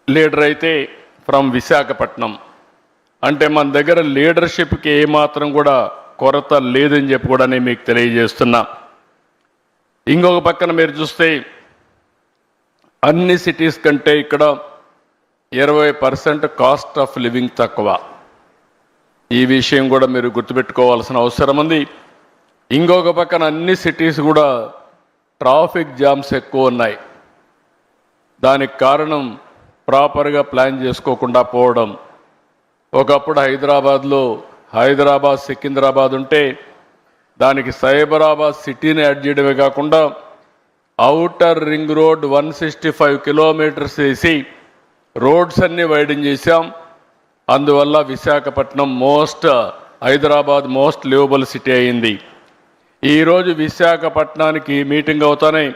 లీడర్ అయితే ఫ్రమ్ విశాఖపట్నం. అంటే మన దగ్గర లీడర్షిప్కి ఏమాత్రం కూడా కొరత లేదని చెప్పి కూడా నేను మీకు తెలియజేస్తున్నా. ఇంకొక పక్కన మీరు చూస్తే అన్ని సిటీస్ కంటే ఇక్కడ 20% కాస్ట్ ఆఫ్ లివింగ్ తక్కువ. ఈ విషయం కూడా మీరు గుర్తుపెట్టుకోవాల్సిన అవసరం ఉంది. ఇంకొక పక్కన అన్ని సిటీస్ కూడా ట్రాఫిక్ జామ్స్ ఎక్కువ ఉన్నాయి. దానికి కారణం ప్రాపర్గా ప్లాన్ చేసుకోకుండా పోవడం. ఒకప్పుడు హైదరాబాద్ సికింద్రాబాద్ ఉంటే దానికి సైబరాబాద్ సిటీని యాడ్ చేయడమే కాకుండా ఔటర్ రింగ్ రోడ్ 165 కిలోమీటర్స్ వేసి రోడ్స్ అన్నీ వైడెన్ చేశాం. అందువల్ల Visakhapatnam Hyderabad most liveable city అయింది. ఈరోజు విశాఖపట్నానికి మీటింగ్ అవుతానే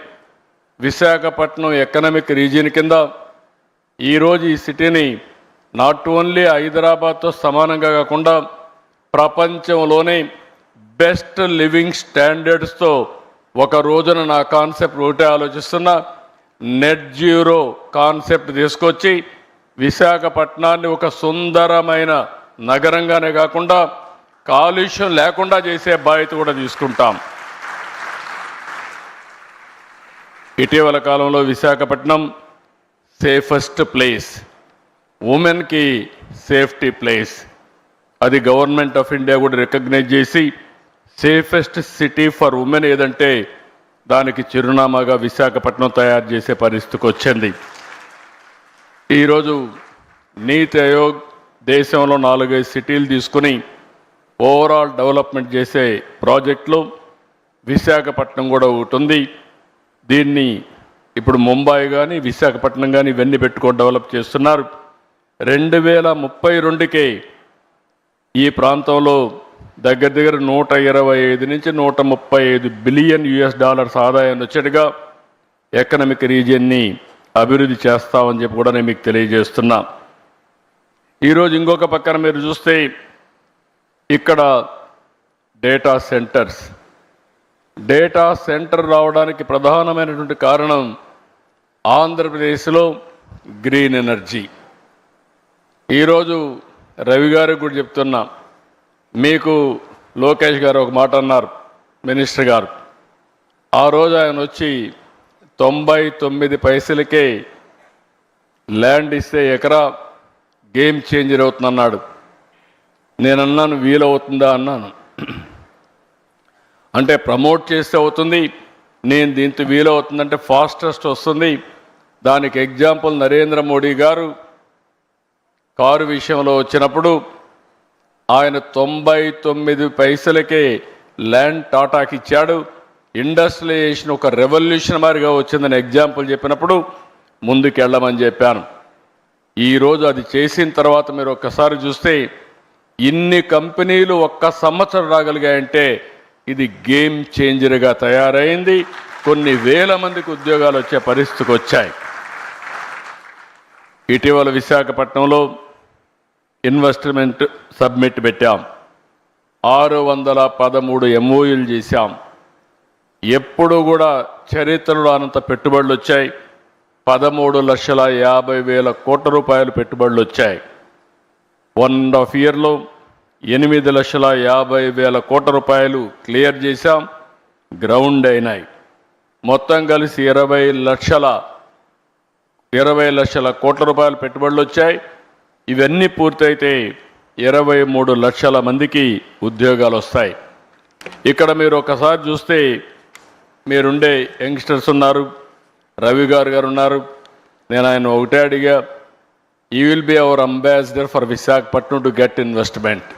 విశాఖపట్నం ఎకనామిక్ రీజియన్ కింద ఈరోజు ఈ సిటీని నాట్ ఓన్లీ హైదరాబాద్తో సమానంగా కాకుండా ప్రపంచంలోనే బెస్ట్ లివింగ్ స్టాండర్డ్స్తో ఒక రోజున నా కాన్సెప్ట్ ఒకటే ఆలోచిస్తున్నా, నెట్ జీరో కాన్సెప్ట్ తీసుకొచ్చి విశాఖపట్నాన్ని ఒక సుందరమైన నగరంగానే కాకుండా కాలుష్యం లేకుండా చేసే బాధ్యత కూడా తీసుకుంటాం. ఇటీవల కాలంలో విశాఖపట్నం సేఫెస్ట్ ప్లేస్, ఉమెన్కి సేఫ్టీ ప్లేస్, అది గవర్నమెంట్ ఆఫ్ ఇండియా కూడా రికగ్నైజ్ చేసి సేఫెస్ట్ సిటీ ఫర్ ఉమెన్ ఏదంటే దానికి చిరునామాగా విశాఖపట్నం తయారు చేసే పరిస్థితికి వచ్చింది. ఈరోజు నీతి ఆయోగ్ దేశంలో 4-5 సిటీలు తీసుకుని ఓవరాల్ డెవలప్మెంట్ చేసే ప్రాజెక్టులో విశాఖపట్నం కూడా ఒకటి ఉంది. దీన్ని ఇప్పుడు ముంబై కానీ విశాఖపట్నం కానీ ఇవన్నీ పెట్టుకొని డెవలప్ చేస్తున్నారు. 2032కే ఈ ప్రాంతంలో దగ్గర దగ్గర 125 నుంచి 135 బిలియన్ US$ ఆదాయాన్ని వచ్చేట్టుగా ఎకనామిక్ రీజియన్ని అభివృద్ధి చేస్తామని చెప్పి కూడా నేను మీకు తెలియజేస్తున్నా. ఈరోజు ఇంకొక పక్కన మీరు చూస్తే ఇక్కడ డేటా సెంటర్ రావడానికి ప్రధానమైనటువంటి కారణం ఆంధ్రప్రదేశ్లో గ్రీన్ ఎనర్జీ. ఈరోజు రవి గారికి కూడా చెప్తున్నా, మీకు లోకేష్ గారు ఒక మాట అన్నారు, మినిస్టర్ గారు. ఆ రోజు ఆయన వచ్చి 99 పైసలకే ల్యాండ్ ఇస్తే ఎకరా గేమ్ చేంజర్ అవుతుందన్నాడు. నేనన్నాను వీలవుతుందా అన్నాను. అంటే ప్రమోట్ చేస్తే అవుతుంది, నేను దీంతో వీలవుతుందంటే ఫాస్టెస్ట్ వస్తుంది. దానికి ఎగ్జాంపుల్ నరేంద్ర మోడీ గారు కారు విషయంలో వచ్చినప్పుడు ఆయన 99 పైసలకే ల్యాండ్ టాటాకి ఇచ్చాడు. ఇండస్ట్రియలైజేషన్ ఒక రెవల్యూషన్ మాదిరిగా వచ్చిందని ఎగ్జాంపుల్ చెప్పినప్పుడు ముందుకెళ్ళమని చెప్పాను. ఈరోజు అది చేసిన తర్వాత మీరు ఒక్కసారి చూస్తే ఇన్ని కంపెనీలు ఒక్క సంవత్సరం రాగలిగాయంటే ఇది గేమ్ చేంజర్గా తయారైంది. కొన్ని వేల మందికి ఉద్యోగాలు వచ్చే పరిస్థితికి వచ్చాయి. ఇటీవల విశాఖపట్నంలో ఇన్వెస్ట్మెంట్ సబ్మిట్ పెట్టాం. 613 MOUలు చేశాం. ఎప్పుడు కూడా చరిత్రలో అనంత పెట్టుబడులు వచ్చాయి. 13,50,000 కోట్ల రూపాయలు పెట్టుబడులు వచ్చాయి. 1.5 yearలో 8,50,000 కోట్ల రూపాయలు క్లియర్ చేశాం, గ్రౌండ్ అయినాయి. మొత్తం కలిసి 20 లక్షల కోట్ల రూపాయలు పెట్టుబడులు వచ్చాయి. ఇవన్నీ పూర్తయితే 23 లక్షల మందికి ఉద్యోగాలు వస్తాయి. ఇక్కడ మీరు ఒకసారి చూస్తే మీరుండే యంగ్స్టర్స్ ఉన్నారు, రవి గారు ఉన్నారు. నేను ఆయన ఒకటే అడిగా, you will be our ambassador for Visakhapatnam to get investment.